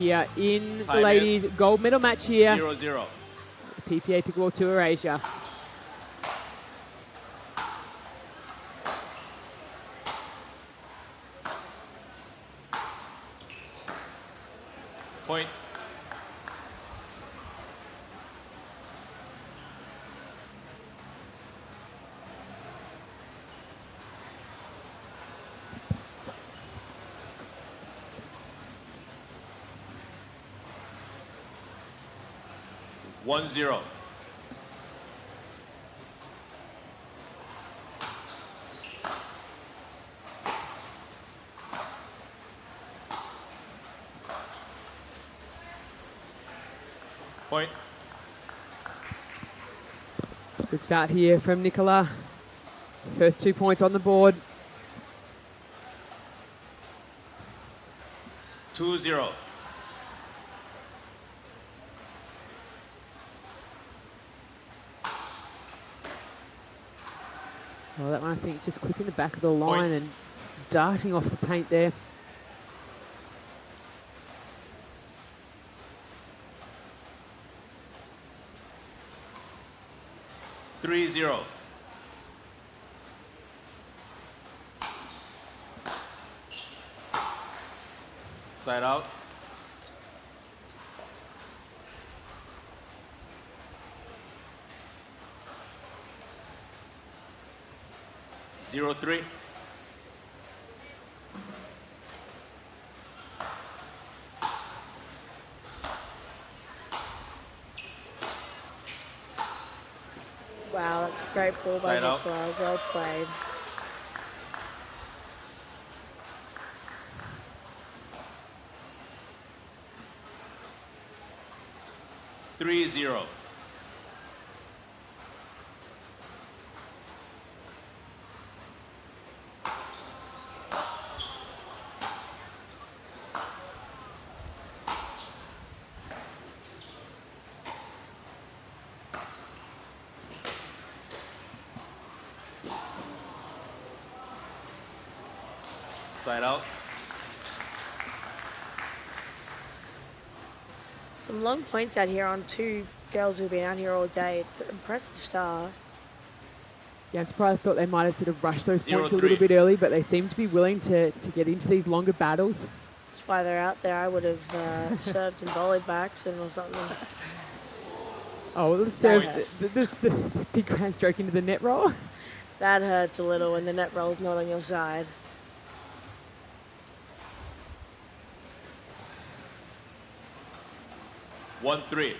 Here in the ladies' gold medal match here. 0-0. PPA Pickleball Tour Asia. Point. One zero. Point. Good start here from Nicola. First 2 points on the board. 2-0. Well, that one I think just quick in the back of the line Point. and darting off the paint there. Three zero. Side out. 0-3. Wow, that's a great ball by Side out. Nicola. Well played. Three zero. Side out. Some long points out here on two girls who've been out here all day. It's an impressive start. Yeah, I'm surprised. I thought they might have sort of rushed those points a 0-3. little bit early, but they seem to be willing to get into these longer battles. That's why they're out there. I would have served and volleyed by accident or something. Oh, well, serve the big grand stroke into the net roll. That hurts a little when the net roll's not on your side. One three.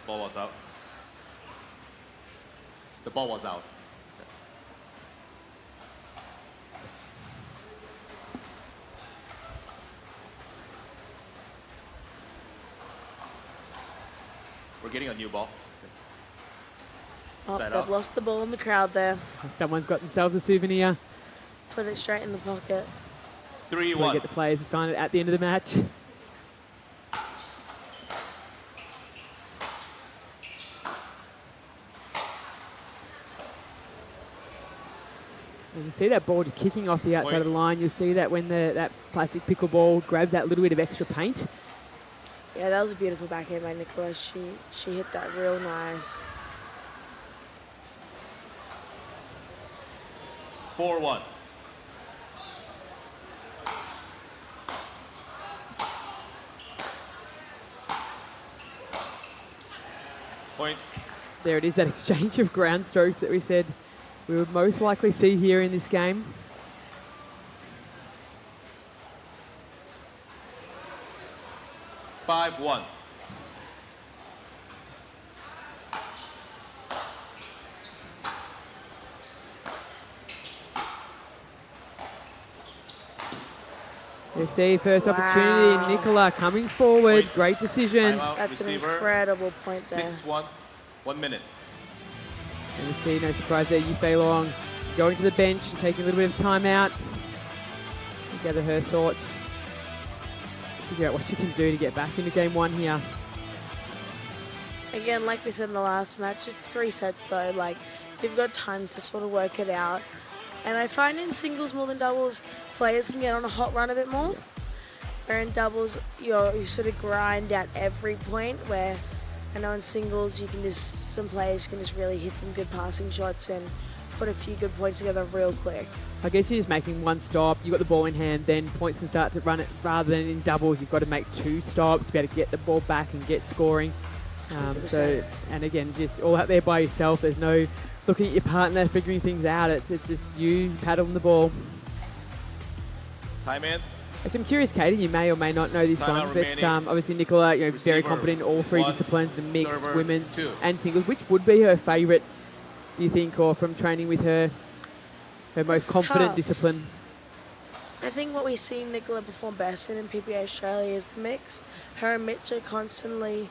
Ball was out. The ball was out. We're getting a new ball. Oh, Side they've out. lost the ball in the crowd there. Someone's got themselves a souvenir. Put it straight in the pocket. 3-1. We'll get the players to sign it at the end of the match. And you see that ball kicking off the outside of the line. You'll see that when that plastic pickleball grabs that little bit of extra paint. Yeah, that was a beautiful backhand by Nicola. She hit that real nice. 4-1. Point. There it is, that exchange of ground strokes that we said we would most likely see here in this game. Five one. You see first opportunity, Nicola coming forward, great decision. Timeout, That's receiver. an incredible point there. 6-1. 1 minute. And you see, no surprise there, Yufei Long going to the bench and taking a little bit of time out to gather her thoughts, figure out what she can do to get back into game one here. Again, like we said in the last match, it's 3 sets though. Like, you've got time to sort of work it out. And I find in singles more than doubles, players can get on a hot run a bit more. Where in doubles, you sort of grind out every point. Where I know in singles, some players can just really hit some good passing shots and put a few good points together real quick. I guess you're just making one stop, you've got the ball in hand, then points can start to run it. Rather than in doubles, you've got to make 2 stops to be able to get the ball back and get scoring. And again, just all out there by yourself. There's no looking at your partner, figuring things out. It's just you paddling the ball. Time in. Actually, I'm curious, Katie, you may or may not know this one, but obviously Nicola, very confident in all 3 disciplines, the mixed, women's, and singles. Which would be her favourite, do you think, or from training with her most confident discipline? I think what we've seen Nicola perform best in PPA Australia is the mix. Her and Mitch are consistently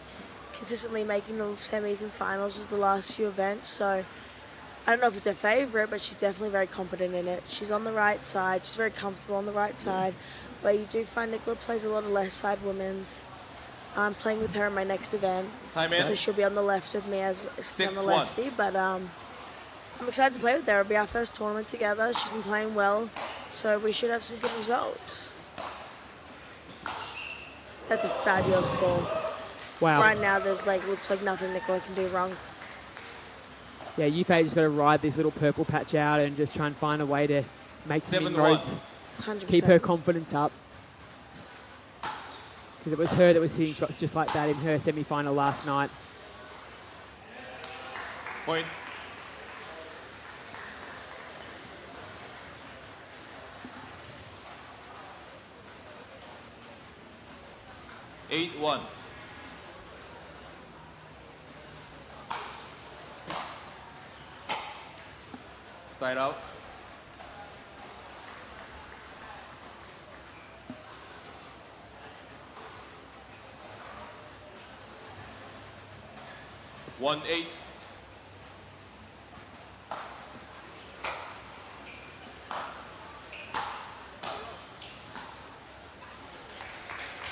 making the semis and finals as the last few events, so I don't know if it's her favourite, but she's definitely very competent in it. She's on the right side, she's very comfortable on the right side, but you do find Nicola plays a lot of left side women's. I'm playing with her in my next event, so she'll be on the left with me as on the lefty, but I'm excited to play with her. It'll be our first tournament together. She's been playing well, so we should have some good results. That's a fabulous ball. Wow. Right now, looks like nothing Nicola can do wrong. Yeah, Yufei just got to ride this little purple patch out and just try and find a way to make some inroads. 100%. Keep her confidence up. Because it was her that was hitting shots just like that in her semi-final last night. Point. Eight, 1. Side out. One, 8.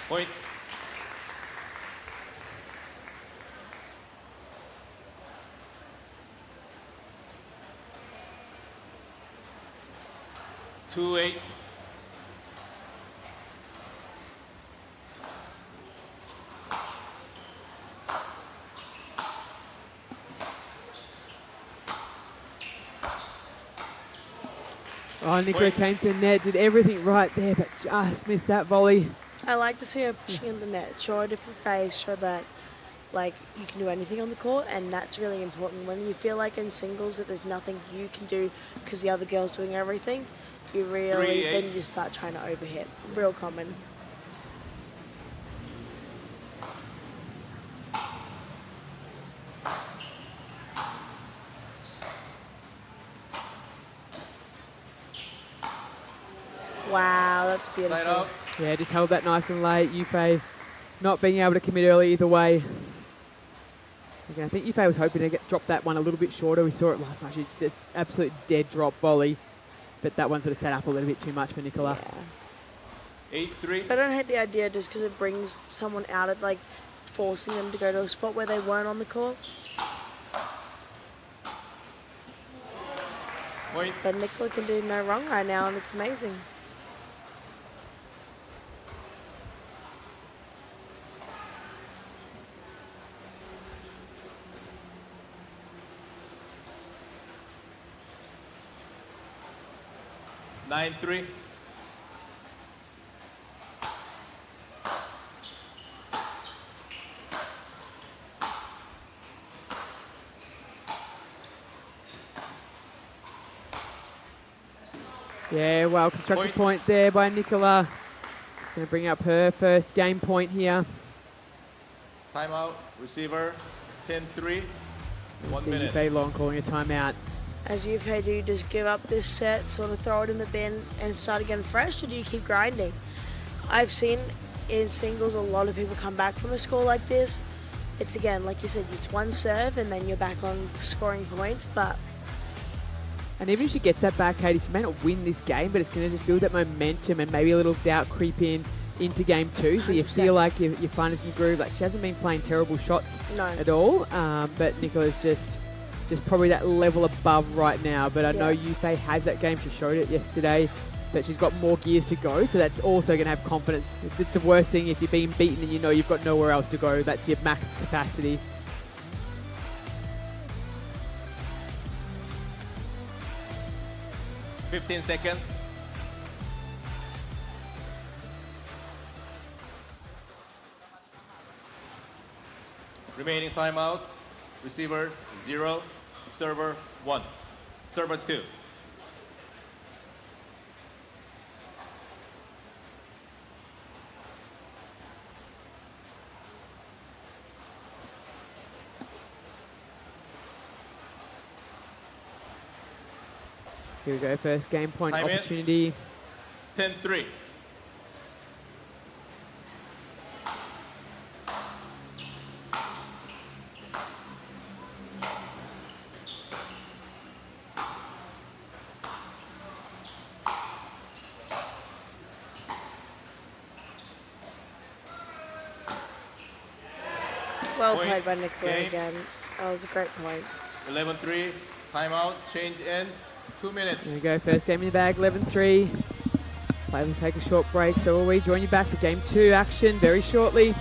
Point. Two, 8. Oh, Nicola came to the net, did everything right there, but just missed that volley. I like to see her pushing in the net, show a different face, show that you can do anything on the court, and that's really important. When you feel like in singles that there's nothing you can do because the other girl's doing everything, then you start trying to overhit. Real common. Wow, that's beautiful. Side out. Yeah, just held that nice and late. Yufei not being able to commit early either way. Again, I think Yufei was hoping to drop that one a little bit shorter. We saw it last night. She just absolute dead drop volley. But that one sort of set up a little bit too much for Nicola. Yeah. 8-3. I don't hate the idea just because it brings someone out of forcing them to go to a spot where they weren't on the court. Point. But Nicola can do no wrong right now, and it's amazing. Nine, 3. Yeah, well constructed point there by Nicola. Going to bring up her first game point here. Timeout. Receiver. 10-3. 1 minute. Yufei Long calling a timeout. As Yufei, do you just give up this set, sort of throw it in the bin and start again fresh, or do you keep grinding? I've seen in singles a lot of people come back from a score like this. It's again, like you said, it's one serve and then you're back on scoring points, but... And even if she gets that back, Katie, she may not win this game, but it's going to just build that momentum and maybe a little doubt creep in. into game 2, so you 100%. feel like you're finding some groove. Like, she hasn't been playing terrible shots No. at all, but Nicola's just probably that level above right now. But I know Yufei has that game. She showed it yesterday, that she's got more gears to go, so that's also going to have confidence. It's the worst thing if you're being beaten and you know you've got nowhere else to go. That's your max capacity. $15 seconds. Remaining timeouts. Receiver 0, server 1, server 2. Here we go, first game point Time in. opportunity. 10-3. Well Point. played by Nicola Game. again. That was a great point. 11-3. Timeout. Change ends. 2 minutes. There we go, first game in the bag, 11-3. Players will take a short break, so we'll rejoin you back for game 2 action very shortly.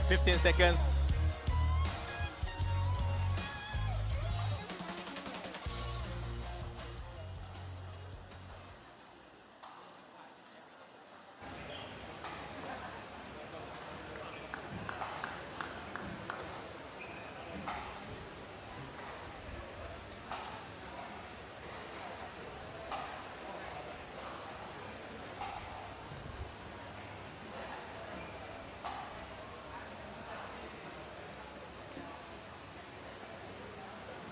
$15 seconds.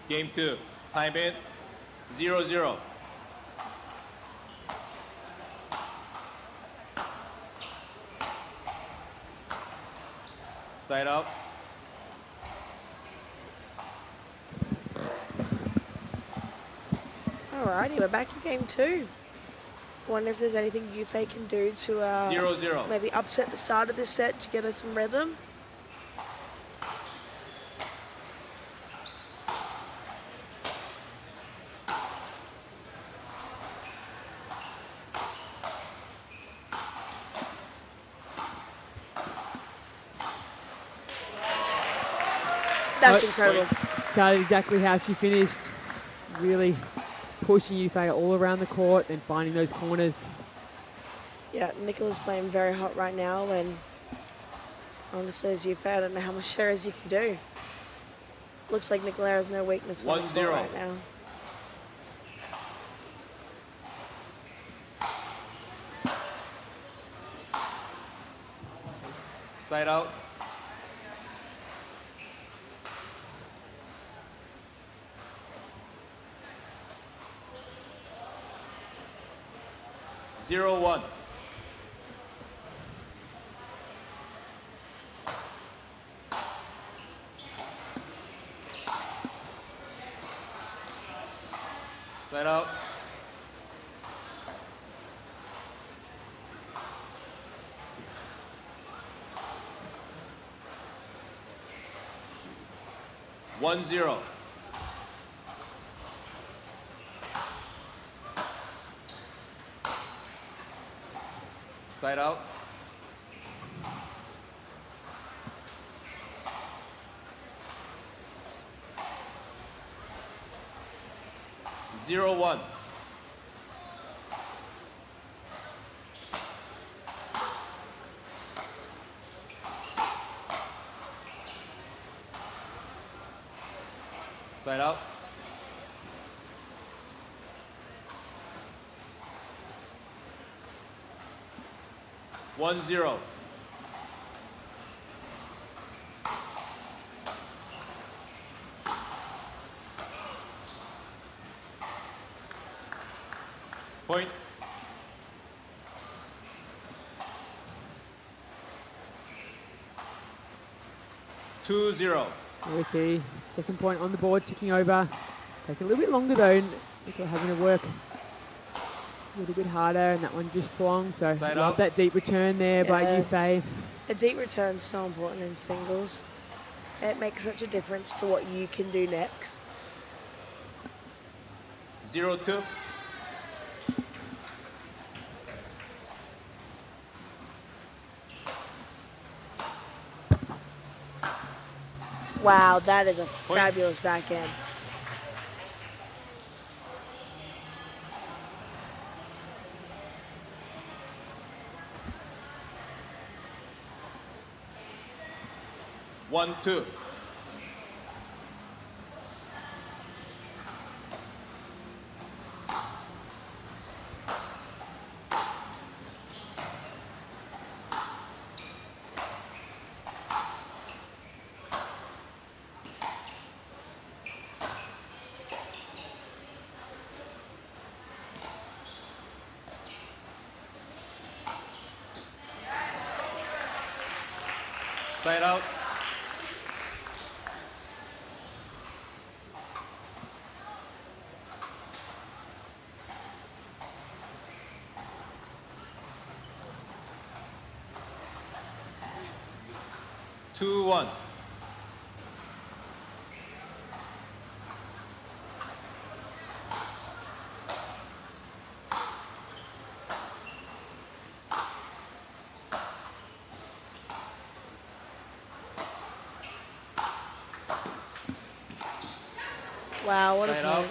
Game 2. Time in. 0-0. Side out. Alrighty, we're back in game 2. Wonder if there's anything Yufei can do to 0-0. maybe upset the start of this set to get us some rhythm. That's incredible. Started exactly how she finished. Really pushing Yufei all around the court and finding those corners. Yeah, Nicola's playing very hot right now, and honestly, as Yufei, I don't know how much shares you can do. Looks like Nicola has no weakness on the court 1-0. right now. Side out. Zero, one. Side out. One, zero. Side out. Zero, one. Side out. One, zero. Point. Two, zero. There we see second point on the board, ticking over. Take a little bit longer though. Nicola having to work a little bit harder, and that one just flung. So Side love out. that deep return there by Yeah. Yufei. A deep return is so important in singles. It makes such a difference to what you can do next. Zero, two. Wow, that is a fabulous backhand. One, two. Side out. Two, one. Wow, what a Side point. out.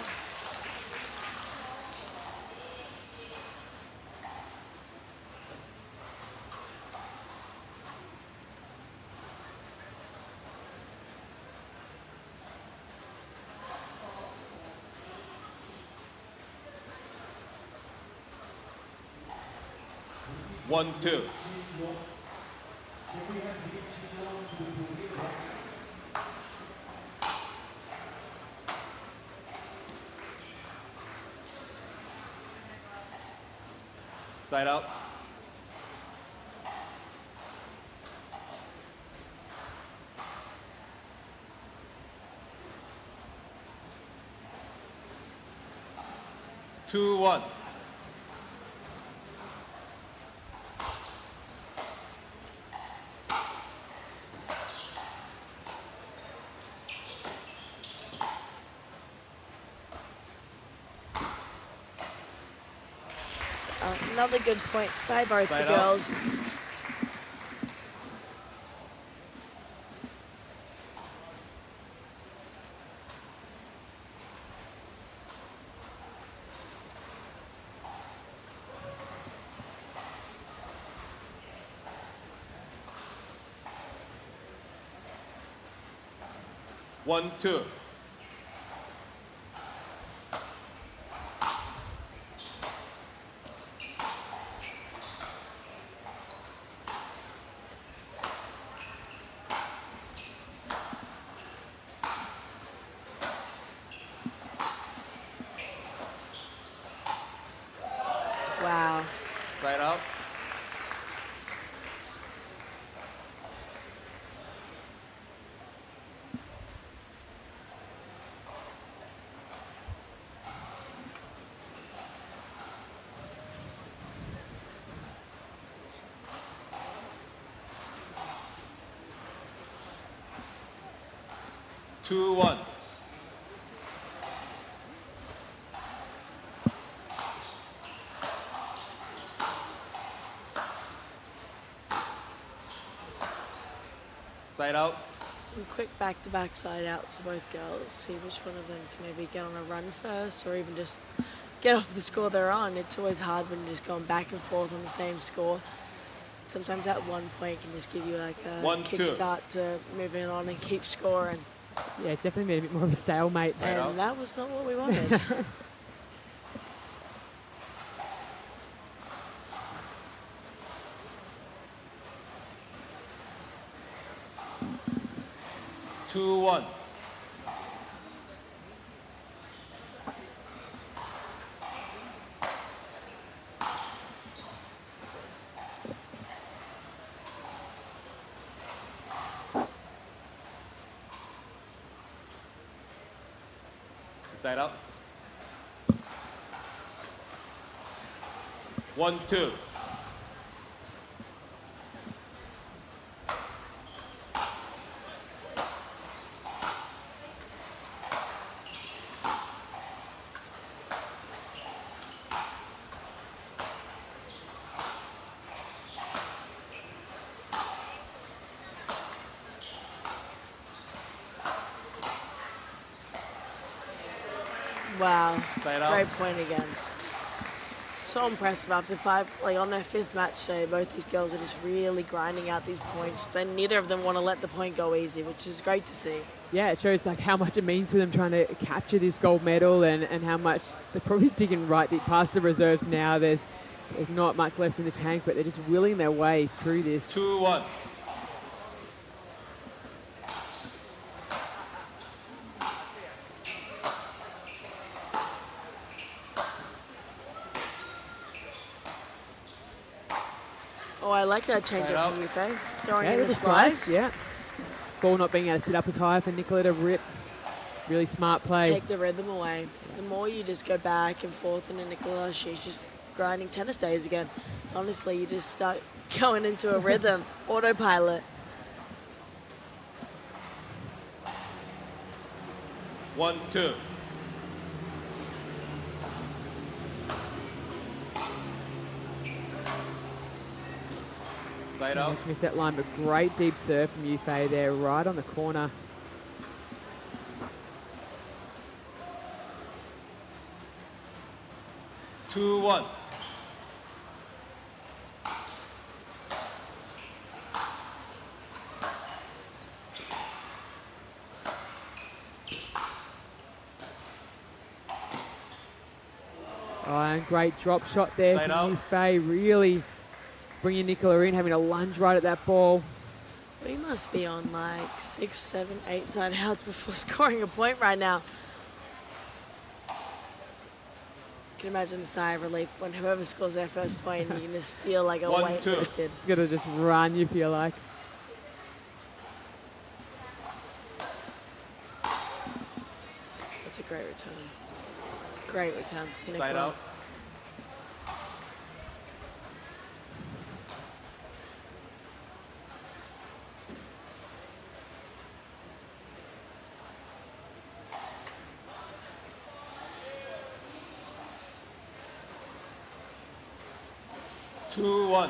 One, two. Side out. Two, one. Another good point by both Side the out. girls. One, two. 2-1. Side out. Some quick back-to-back side outs for both girls. See which one of them can maybe get on a run first or even just get off the score they're on. It's always hard when you're just going back and forth on the same score. Sometimes that 1 point can just give you like a 1-2. kickstart to moving on and keep scoring. Yeah, it's definitely been a bit more of a stalemate. Side out. And that was not what we wanted. 2-1. Side out. 1-2. Wow, Side out. great point again. So impressive after on their 5th match day, both these girls are just really grinding out these points. Then neither of them want to let the point go easy, which is great to see. Yeah, it shows like how much it means to them trying to capture this gold medal and how much they're probably digging right deep past the reserves now. There's not much left in the tank, but they're just willing their way through this. 2-1. Oh, I like that change Side up out. from Yufei. Throwing Yeah, in the little slice. Yeah. Ball not being able to sit up as high for Nicola to rip. Really smart play. Take the rhythm away. The more you just go back and forth into Nicola, she's just grinding tennis days again. Honestly, you just start going into a rhythm, autopilot. 1-2. Side out. Just missed that line, but great deep serve from Yufei there, right on the corner. Two, 1. Oh, and great drop shot there Side from out. Yufei, really bringing Nicola in, having a lunge right at that ball. We must be on like 6, 7, 8 side outs before scoring a point right now. You can imagine the sigh of relief when whoever scores their first point, you can just feel like a 1, weight 2. lifted. It's going to just run, you feel like. That's a great return. Great return from Side Nicola. out. Two, 1.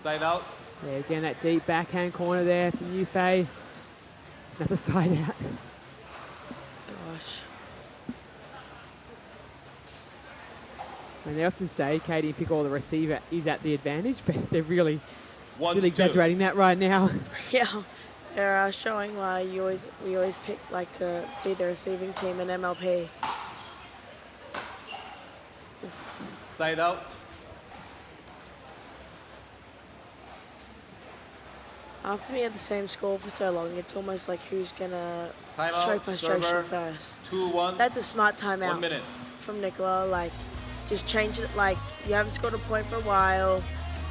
Side out. Yeah, again, that deep backhand corner there from Yufei. Another side out. Gosh. And they often say, Katie and pick all the receiver is at the advantage, but they're really 1, really 2. exaggerating that right now. Yeah, they're showing why we always pick like to be the receiving team in MLP. Side out. After being at the same score for so long, it's almost like who's gonna Timeout. show frustration Server. first. 2, 1. That's a smart 1 timeout minute. from Nicola. Like, just change it. Like, you haven't scored a point for a while.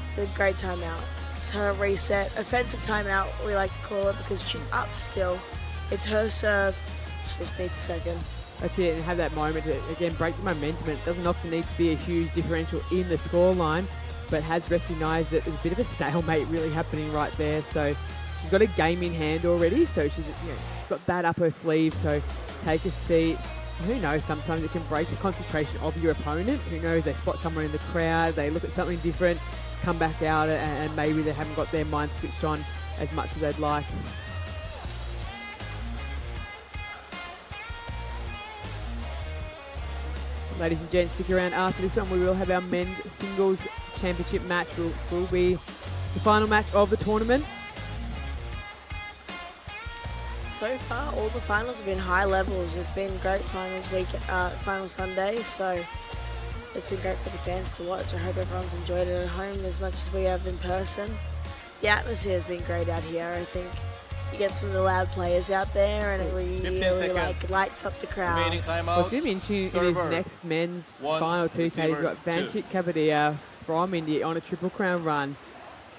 It's a great timeout. Just have a reset. Offensive timeout, we like to call it, because she's up still. It's her serve. She just needs a second. That's it, and have that moment to, again, break the momentum. It doesn't often need to be a huge differential in the scoreline, but has recognised that there's a bit of a stalemate really happening right there. So she's got a game in hand already, so she's got that up her sleeve. So take a seat. Who knows, sometimes it can break the concentration of your opponent. Who knows, they spot someone in the crowd, they look at something different, come back out, and maybe they haven't got their mind switched on as much as they'd like. Ladies and gents, stick around after this one. We will have our men's singles championship match. Will be the final match of the tournament. So far, all the finals have been high levels. It's been great finals week, final Sunday, so it's been great for the fans to watch. I hope everyone's enjoyed it at home as much as we have in person. The atmosphere has been great out here. I think you get some of the loud players out there, and it really lights up the crowd. Remaining timeout. Well, it's going to be interesting in his next men's final two. So he's got Vanchik Kapadia from India on a Triple Crown run.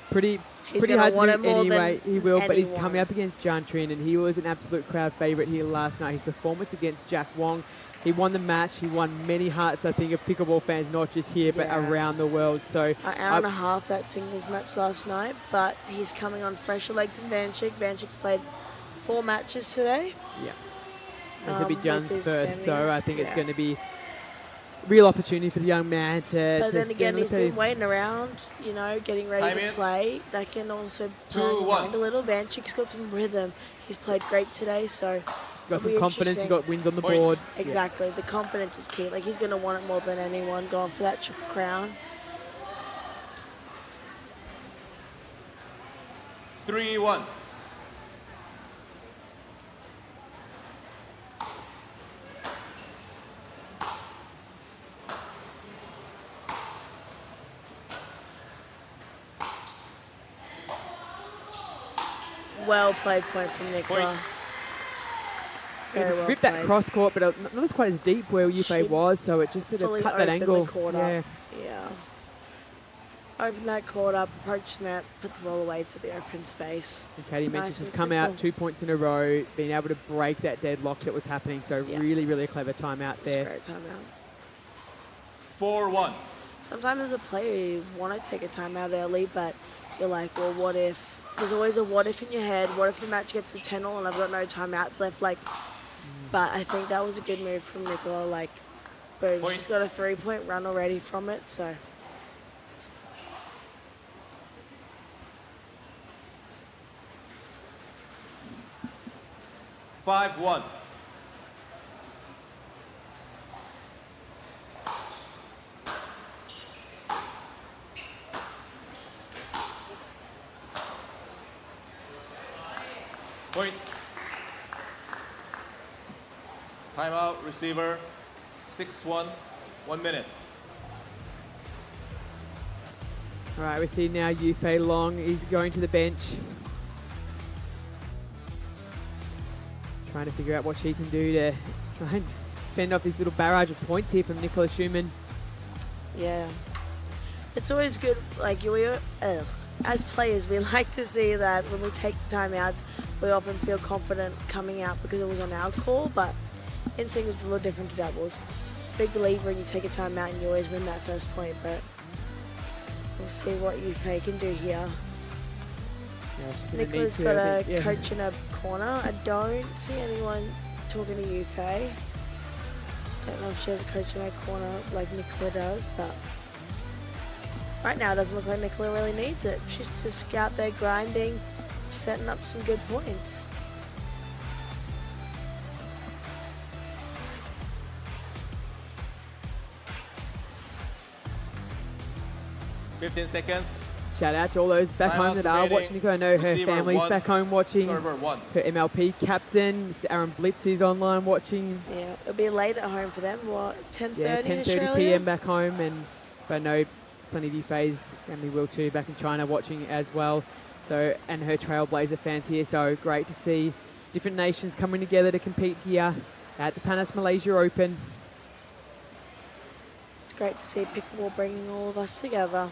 Pretty hard to do anyway. He will, but he's coming up against John Trin, and he was an absolute crowd favourite here last night. His performance against Jack Wong, he won the match. He won many hearts, I think, of pickleball fans, not just here, but around the world. So an hour and a half that singles match last night, but he's coming on fresher legs than Vanchik. Vanchik's played 4 matches today. Yeah. This will be John's first, so I think it's going to be real opportunity for the young man to. But then again, he's been waiting around, getting ready to play. That can also turn the mind a little. Vanchik's got some rhythm. He's played great today, so. Got some confidence. He's got wins on the board. Exactly. The confidence is key. Like, he's going to want it more than anyone, going for that Triple Crown. 3-1. Well played point from Nicola. Very well ripped played. That cross court, but not as quite as deep where Yufei was, so it just sort of cut that angle. Yeah. Open that court up, approach the net, put the ball away to the open space. And Katie mentioned she's come out 2 points in a row, being able to break that deadlock that was happening. So really, really a clever timeout there. Great timeout. 4-1. Sometimes as a player you want to take a timeout early, but you're like, well, what if? There's always a what if in your head. What if the match gets to 10-all and I've got no timeouts left? But I think that was a good move from Nicola. Boom, she's got a 3-point run already from it, so. Five, 1. Point. Timeout, receiver, 6-1, 1 minute. All right, we see now Yufei Long. He's going to the bench. Trying to figure out what she can do to try and fend off this little barrage of points here from Nicola Schoeman. Yeah. It's always good, as players, we like to see that when we take the timeouts, we often feel confident coming out because it was on our call, but in singles it's a little different to doubles. Big believer in you take a timeout and you always win that first point, but we'll see what Yufei can do here. Yeah, Nicola's got a coach in a corner. I don't see anyone talking to Yufei. Don't know if she has a coach in her corner like Nicola does, but right now it doesn't look like Nicola really needs it. She's just out there grinding, setting up some good points. Fifteen seconds. Shout out to all those back home that are watching Nicola. I know her family's back home watching. Server 1. Her MLP captain, Mr. Aaron Blitz, is online watching. Yeah, it'll be late at home for them. What, 10:30 Yeah, 10:30 p.m. back home, and but I know plenty of Yufei's family will too back in China watching as well. So, and her Trailblazer fans here. So great to see different nations coming together to compete here at the Panas Malaysia Open. It's great to see pickleball bringing all of us together.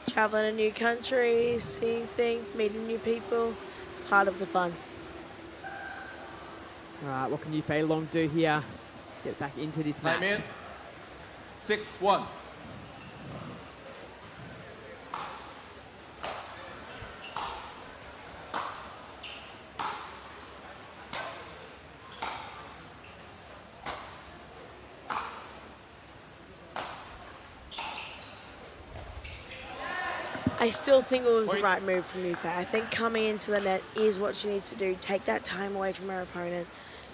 Traveling to new countries, seeing things, meeting new people. It's part of the fun. All right, what can Yufei Long do here? get back into this Time match. in. 6-1. I still think it was Point. the right move from Yufei. I think coming into the net is what she needs to do. Take that time away from her opponent.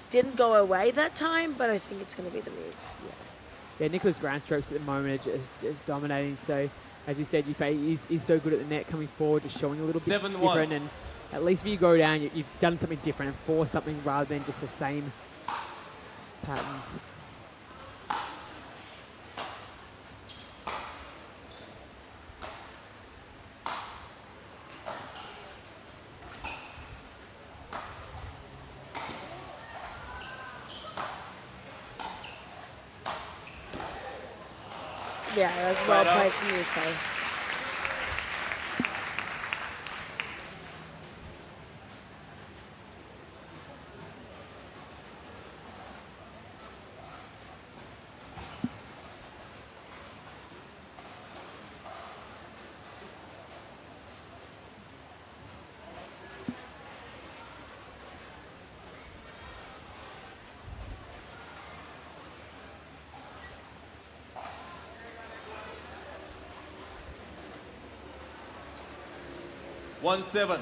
Didn't go away that time, but I think it's going to be the move. Yeah, Nicola's ground strokes at the moment are just dominating. So, as you said, Yufei is so good at the net coming forward, just showing a little bit 7-1. different. And at least if you go down, you've done something different and forced something rather than just the same patterns. Yeah, that's well Right out. played from Yufei. One 7.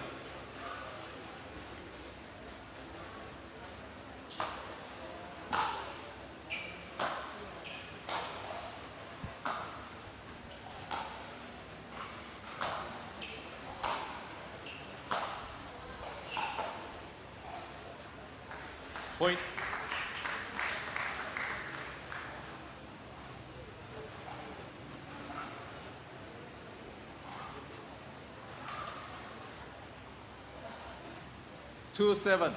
Point. Two 7.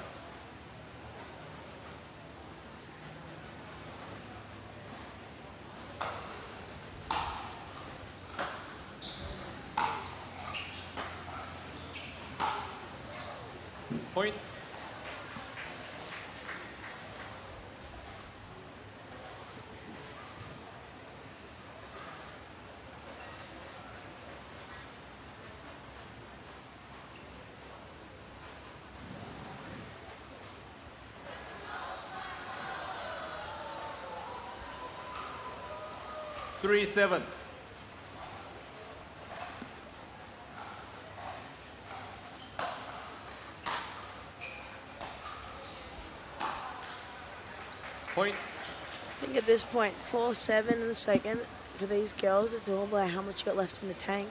Point. Three 7. Point. I think at this point, 4-7 in the second for these girls, it's all about how much you got left in the tank.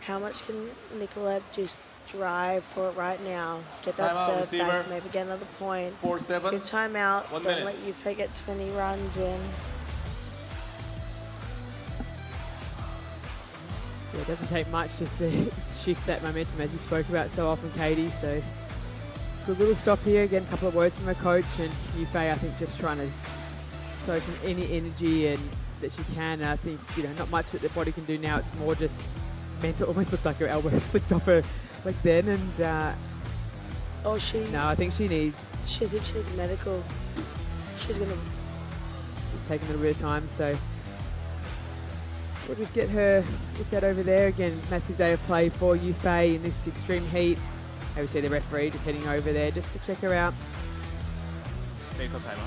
How much can Nicola just drive for it right now? Get that Timeout, serve receiver. back, maybe get another point. 4-7. Good timeout. 1 Don't minute. let Yufei get too many runs in. Yeah, it doesn't take much just to shift that momentum as you spoke about so often, Katie. So good little stop here. Again, a couple of words from her coach, and Yufei, I think, just trying to soak in any energy and that she can. And I think, not much that the body can do now. It's more just mental. Almost looked like her elbow slipped off her leg then. And Oh, she no, I think she needs thinks she needs medical. She's going to... take a little bit of time. So we'll just get that over there. Again, massive day of play for Yufei in this extreme heat. As we see the referee just heading over there just to check her out. Take a timeout.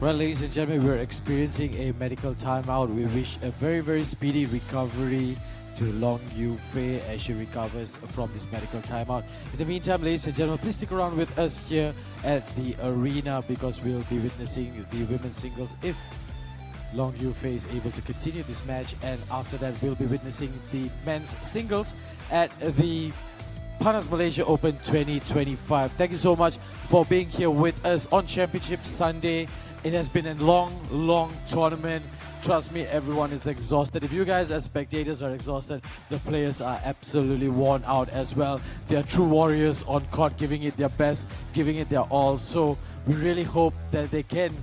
Well, ladies and gentlemen, we're experiencing a medical timeout. We wish a very, very speedy recovery to Long Yufei as she recovers from this medical timeout. In the meantime, ladies and gentlemen, please stick around with us here at the arena because we'll be witnessing the women's singles if Long Yufei is able to continue this match, and after that we'll be witnessing the men's singles at the Panas Malaysia Open 2025. Thank you so much for being here with us on Championship Sunday. It has been a long tournament. Trust me, everyone is exhausted. If you guys as spectators are exhausted, the players are absolutely worn out as well. They are true warriors on court, giving it their best, giving it their all. So we really hope that they can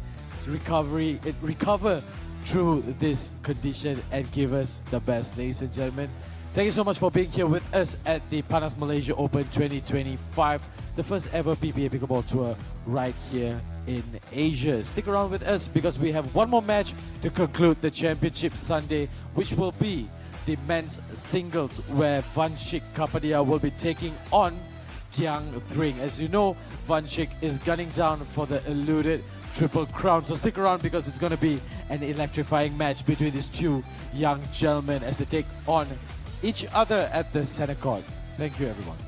recover through this condition and give us the best, ladies and gentlemen. Thank you so much for being here with us at the Panas Malaysia Open 2025, the first ever PPA Pickleball Tour right here in Asia. Stick around with us because we have one more match to conclude the Championship Sunday, which will be the men's singles, where Vanshik Kapadia will be taking on Kiang Thring. As you know, Vanshik is gunning down for the eluded Triple Crown. So stick around because it's going to be an electrifying match between these two young gentlemen as they take on each other at the center court. Thank you, everyone.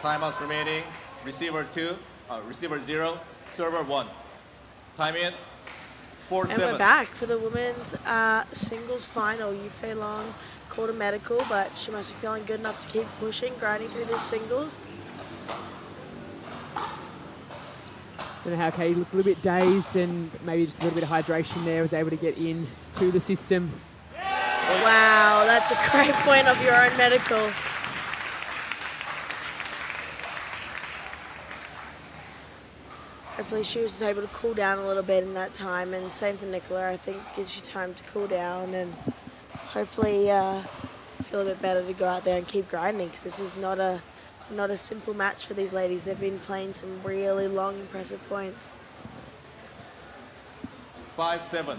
Timeouts remaining. Receiver 0, server 1. Time in. 4-7. And we're back for the women's singles final. Yufei Long called a medical, but she must be feeling good enough to keep pushing, grinding through this singles. Don't know how Katie looked a little bit dazed and maybe just a little bit of hydration there, was able to get in to the system. Wow, that's a great point of your own medical. Hopefully she was just able to cool down a little bit in that time, and same for Nicola. I think it gives you time to cool down and hopefully feel a bit better to go out there and keep grinding, because this is not a simple match for these ladies. They've been playing some really long, impressive points. 5-7.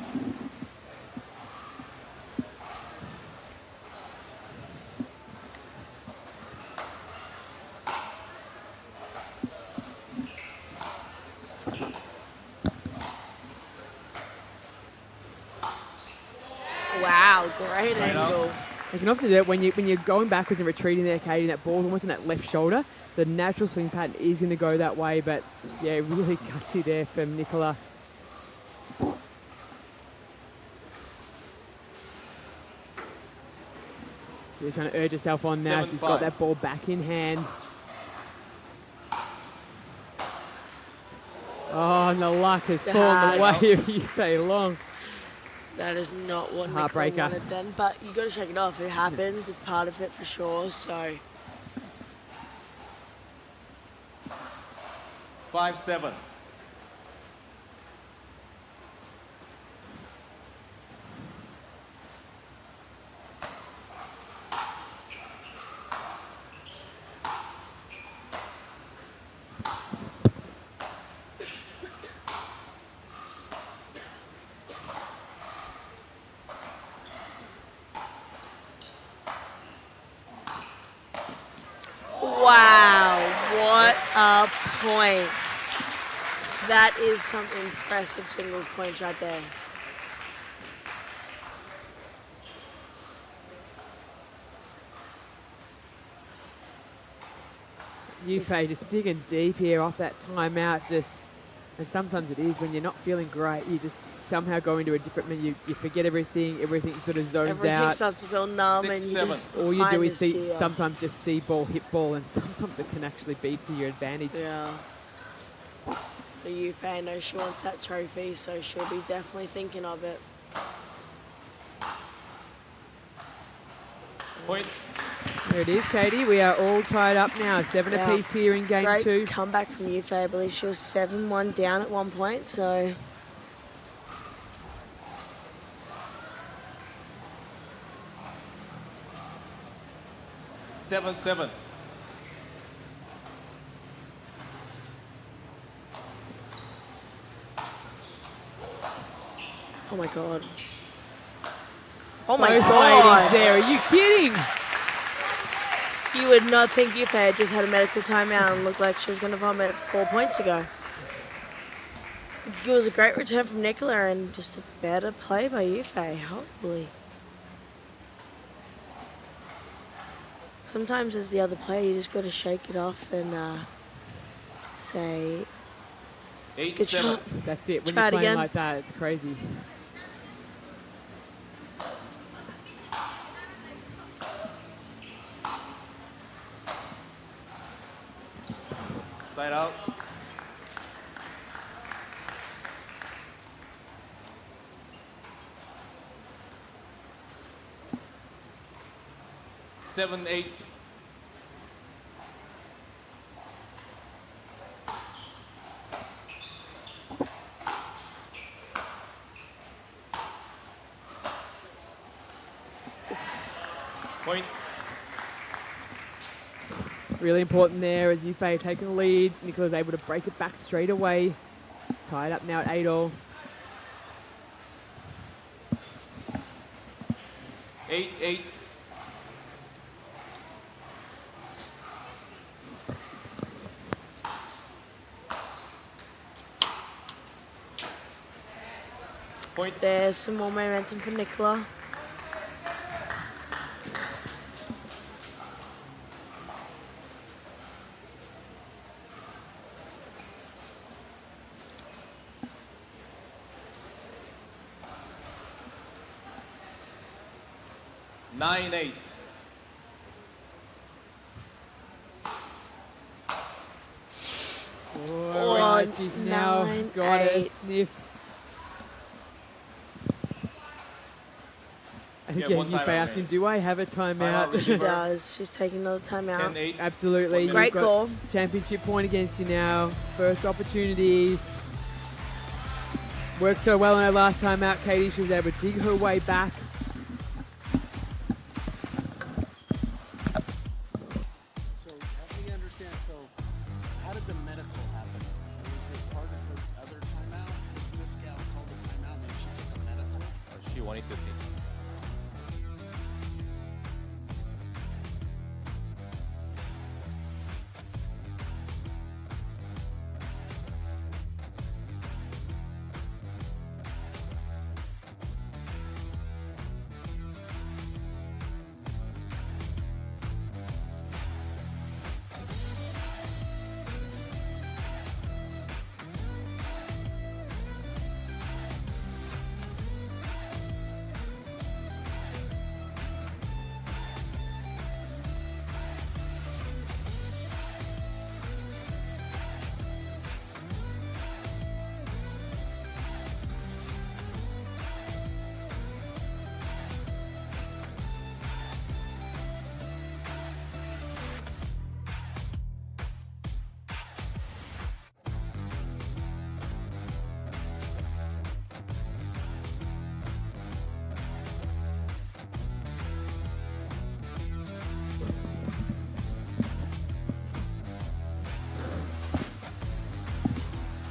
Wow, great angle. You can often do that when you're going backwards and retreating there, Katie, and that ball's almost in that left shoulder. The natural swing pattern is going to go that way, but yeah, really gutsy there from Nicola. She's trying to urge herself on now. She's got that ball back in hand. Oh, and the luck has fallen the way of Yufei Long. That is not what Nicola wanted then, but you got to shake it off. It happens. It's part of it for sure. So 5-7. wow, what a point. That is some impressive singles points right there. Yufei just digging deep here off that timeout. And sometimes it is when you're not feeling great, you just somehow go into a different menu. You forget everything. Everything sort of zones Everything out. starts to feel numb, 6, and you 7. just All you do is behind see this gear. sometimes just see ball, hit ball, and sometimes it can actually be to your advantage. Yeah. For Yufei, I know she wants that trophy, so she'll be definitely thinking of it. Point. There it is, Katie. We are all tied up now. 7 Yeah. apiece here in game Great 2. comeback from Yufei. I believe she was 7-1 down at one point, so 7-7. oh my god. Oh my Both god. ladies there. Are you kidding? You would not think Yufei had just had a medical timeout and looked like she was going to vomit 4 points ago. It was a great return from Nicola and just a better play by Yufei. Holy. Sometimes as the other player, you just got to shake it off and say, 8-7. good shot. That's it. When Try you're it playing again. like that, it's crazy. Side out. Seven, 8. Point. Really important there as Yufei taking the lead. Nicola's able to break it back straight away. Tied up now at 8-all. 8-8. Point. There's some more momentum for Nicola. Nine, 8. Oh, right, she's now 9, got a 8. sniff. And Yeah, again, one Yufei timeout asking, remaining. do I have a Timeout timeout? She receiver. does. She's taking another timeout. 10-8. Absolutely. You've Great got call. championship point against you now. First opportunity. Worked so well in her last time out, Katie. She was able to dig her way back. So help me understand. So how did the medical happen? Was this part of her other timeout? Isn't this gal called a timeout and then she took a medical? She wanted 15.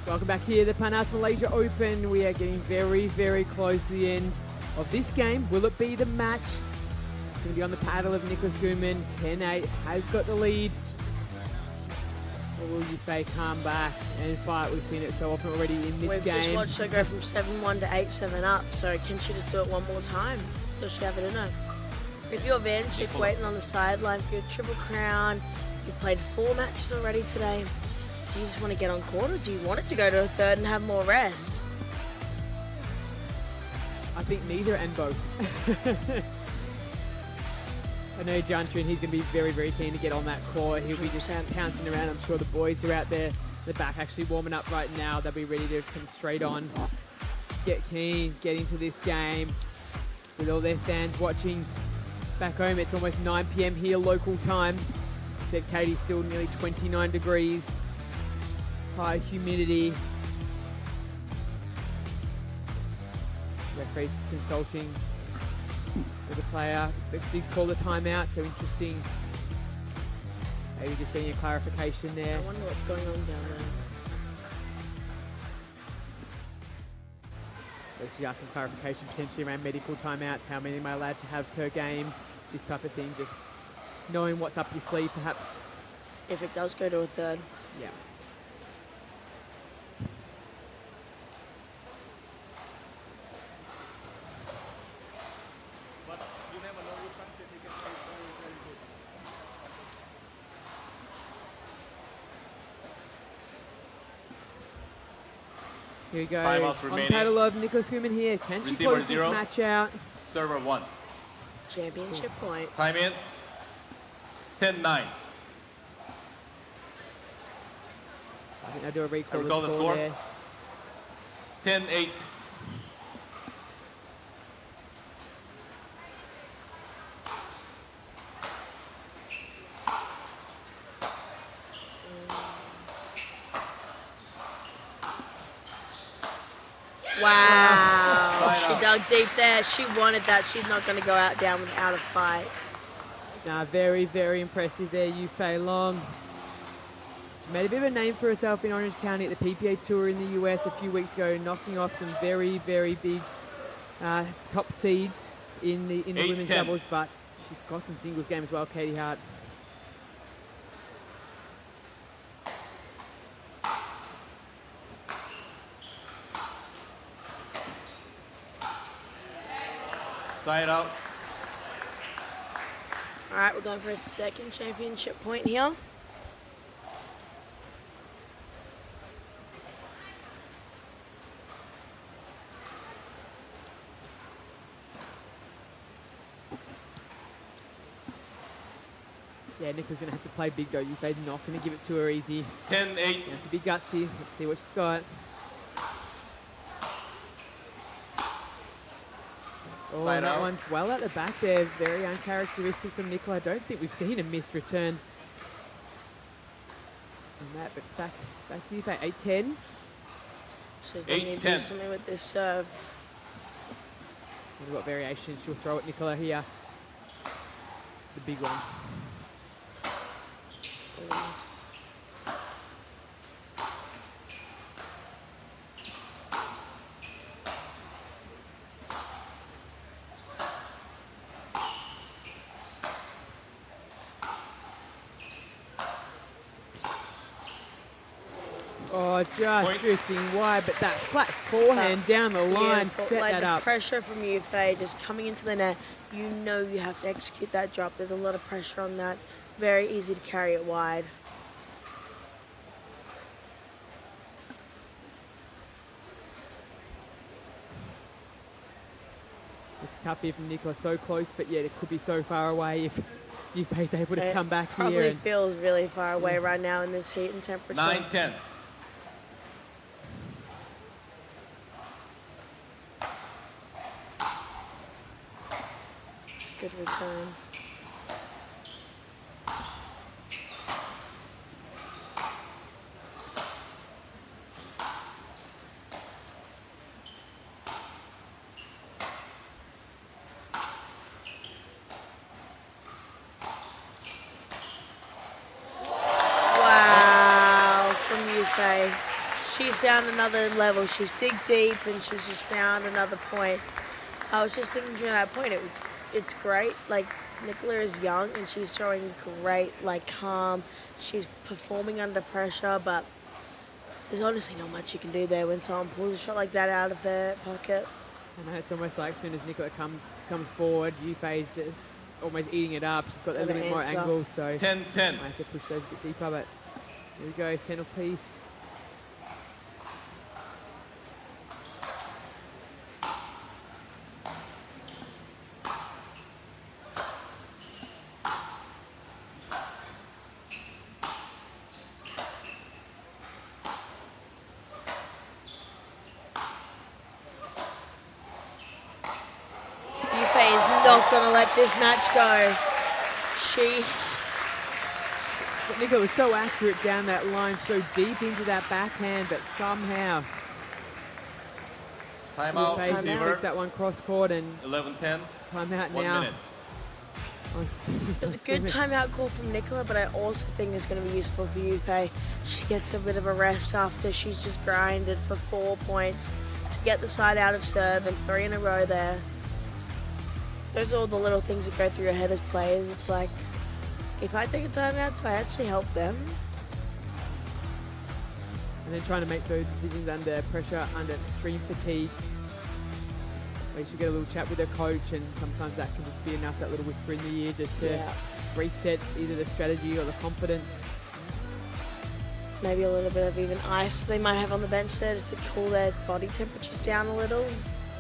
Welcome back here, the Panas Malaysia Open. We are getting very, very close to the end of this game. Will it be the match? It's going to be on the paddle of Nicola Schoeman. 10-8 has got the lead. Or will Yufei come back and fight? We've seen it so often already in this We've game. just watched her go from 7-1 to 8-7 up, so can she just do it one more time? Does she have it in her? If you're Vanchik waiting on the sideline for your Triple Crown, you've played 4 matches already today, do you just want to get on court or do you want it to go to a third and have more rest? I think neither and both. I know Juntrin, he's going to be very, very keen to get on that court. He'll be just pouncing around. I'm sure the boys are out there in the back actually warming up right now. They'll be ready to come straight on, get keen, get into this game. With all their fans watching back home, it's almost 9 p.m. here local time. Said Katie's still nearly 29 degrees. High humidity. Referee's consulting with the player. They did call the timeout, so interesting. Maybe just getting a clarification there. I wonder what's going on down there. So she's asking clarification potentially around medical timeouts, how many am I allowed to have per game, this type of thing, just knowing what's up your sleeve perhaps. If it does go to a third. Yeah. Here we go. Timeouts On remaining. paddle of Nicola Schoeman here. Can she Receiver close this 0. match out? Server 1. Championship point. Time in. 10-9. I think they'll do a recall Recall the the score score. there. 10-8. Wow. Side She out. dug deep there. She wanted that. She's not going to go out down without a fight. Nah, very, very impressive there, Yufei Long. She made a bit of a name for herself in Orange County at the PPA Tour in the US a few weeks ago, knocking off some very, very big top seeds in the 8-10. women's doubles, but she's got some singles game as well, Katie Hart. Side out. All right, we're going for a second championship point here. Yeah, Nicola's going to have to play big though. Yufei's not going to give it to her easy. 10-8. You have to be gutsy. Let's see what she's got. Oh, Side and that out. one's well at the back there. Very uncharacteristic from Nicola. I don't think we've seen a missed return from that, but it's back to Yufei. 8-10. She's going to need to 8-10. do something with this serve. Wonder what variation she'll throw at Nicola here. The big one. Oh, just Point. drifting wide, but that flat forehand down the line but set like that the up. pressure from Yufei just coming into the net, you know you have to execute that drop. There's a lot of pressure on that. Very easy to carry it wide. It's tough here from Nicola, so close, but yet it could be so far away if Yufei's able to It come back probably here. And feels really far away right now in this heat and temperature. 9-10. Good return. Wow, from Yufei. She's found another level. She's dig deep and she's just found another point. I was just thinking during that point, it's great. Like, Nicola is young and she's showing great, like, calm. She's performing under pressure, but there's honestly not much you can do there when someone pulls a shot like that out of their pocket. I know it's almost like as soon as Nicola comes forward, Yufei's just almost eating it up. She's got a Got little an bit more answer. angle, so 10-10. might have to push those a bit deeper, but here we go, 10 apiece. going to let this match go. She But Nicola was so accurate down that line, so deep into that backhand, but somehow Timeout, Yufei receiver. took that one cross court and 11-10. timeout 1 now. minute. It was a good timeout call from Nicola, but I also think it's going to be useful for Yufei. She gets a bit of a rest after she's just grinded for 4 points to get the side out of serve and 3 in a row there. Those are all the little things that go through your head as players. It's like, if I take a timeout, do I actually help them? And then trying to make those decisions under pressure, under extreme fatigue. Where you should get a little chat with their coach, and sometimes that can just be enough, that little whisper in the ear, just to reset either the strategy or the confidence. Maybe a little bit of even ice they might have on the bench there just to cool their body temperatures down a little,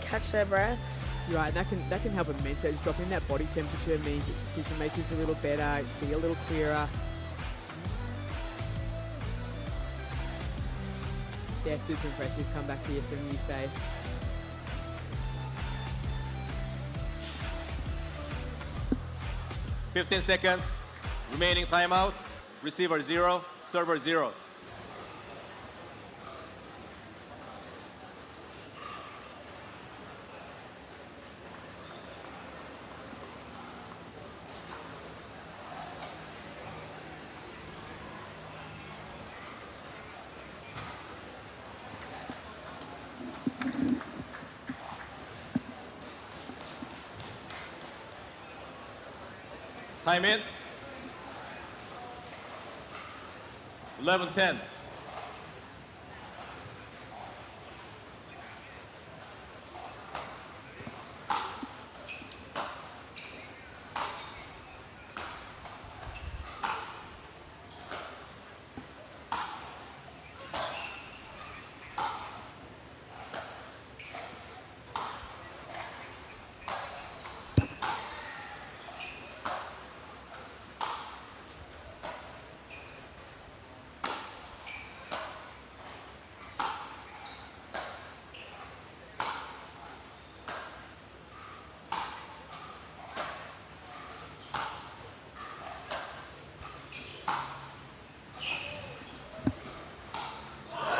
catch their breaths. You're right, and that can help immensely. Just dropping that body temperature means that decision making's a little better, see a little clearer. Yeah, super impressive comeback here from Yufei. Fifteen seconds. Remaining timeouts. Receiver 0, server 0. Time in. 11-10.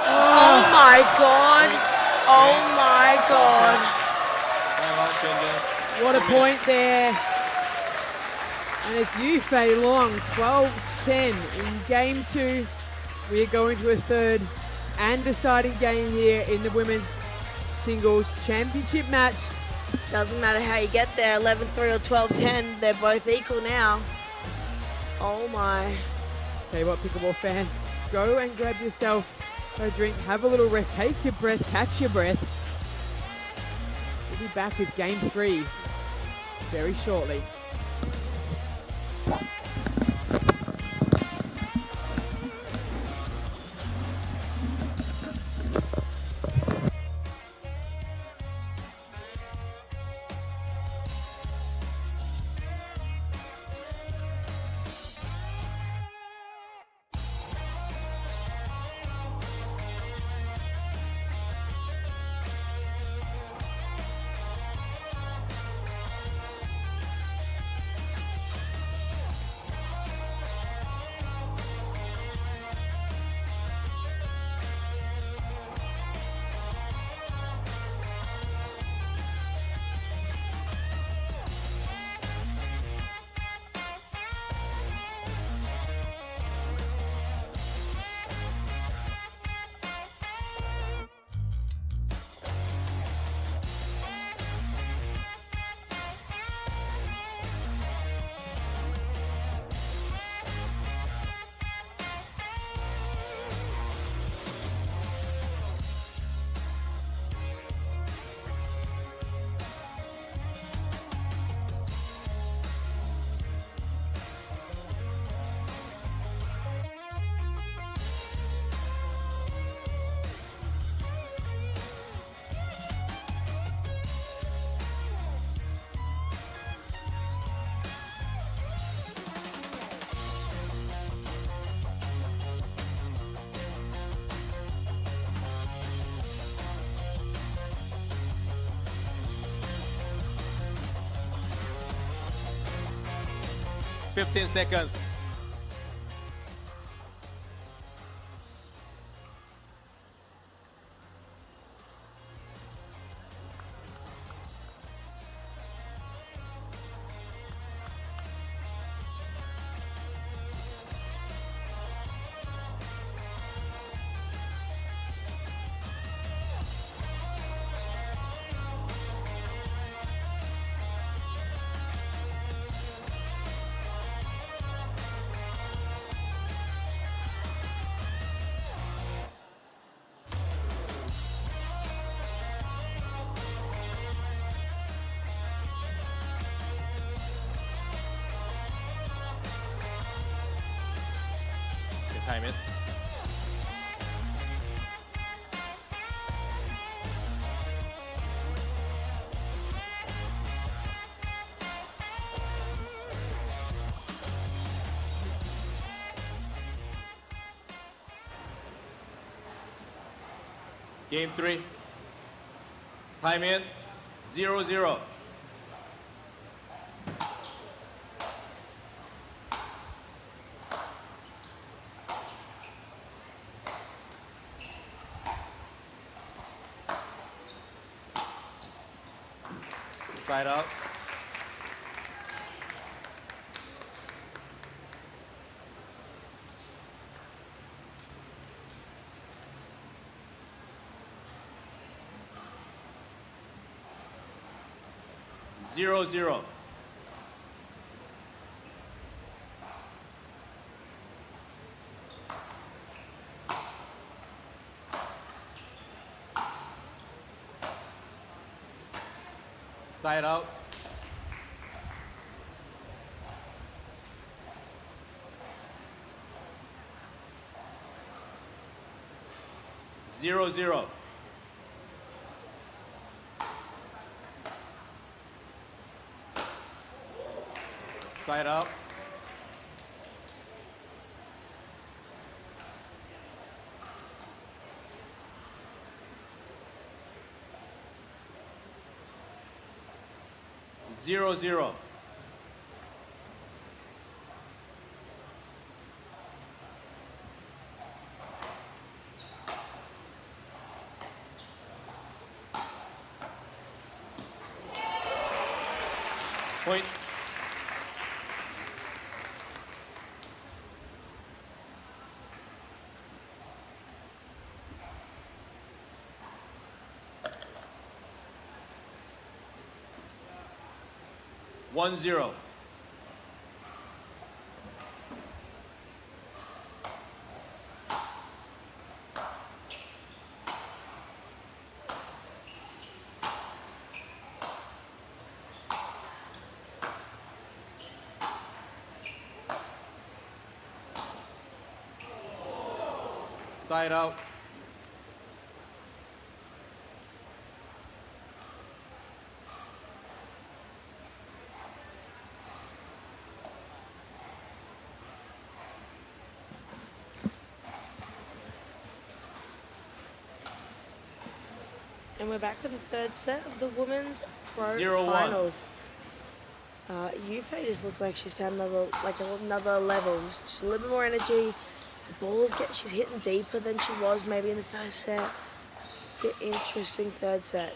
Oh my god! Oh my god! Timeout changes. What a point there. And it's Yufei long, 12-10 in game 2. We are going to a third and deciding game here in the women's singles championship match. Doesn't matter how you get there, 11-3 or 12-10, they're both equal now. Oh my. Tell you what, pickleball fans, go and grab yourself a drink, have a little rest, take your breath, catch your breath. We'll be back with game 3 very shortly. 15 seconds. Time it. Game 3. Time in. 0-0. Side out. Zero, zero. Side out. Zero, zero. Side out. Zero, zero. Point. One, zero. Side out. And we're back for the third set of the women's pro 0-1. finals. Yufei just looks like she's found another level. She's a little bit more energy. The she's hitting deeper than she was maybe in the first set. The interesting third set.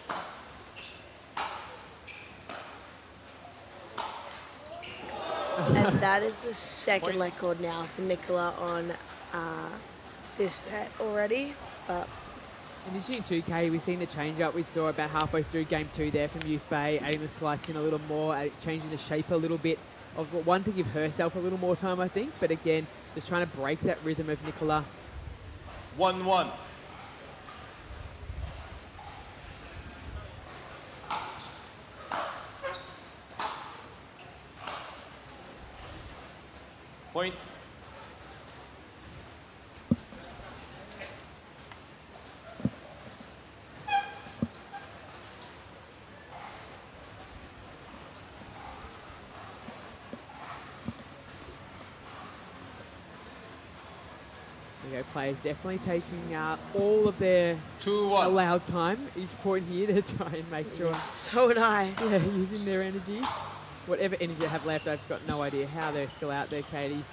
And that is the second record now for Nicola on this set already. But In the shooting 2K, we've seen the change up we saw about halfway through game 2 there from Yufei, adding the slice in a little more, changing the shape a little bit of one to give herself a little more time, I think. But again, just trying to break that rhythm of Nicola. 1-1. Point. There you go, players definitely taking all of their 2-1. allowed time each point here to try and make sure, so would I. yeah, using their energy. whatever energy they have left, I've got no idea how they're still out there, Katie.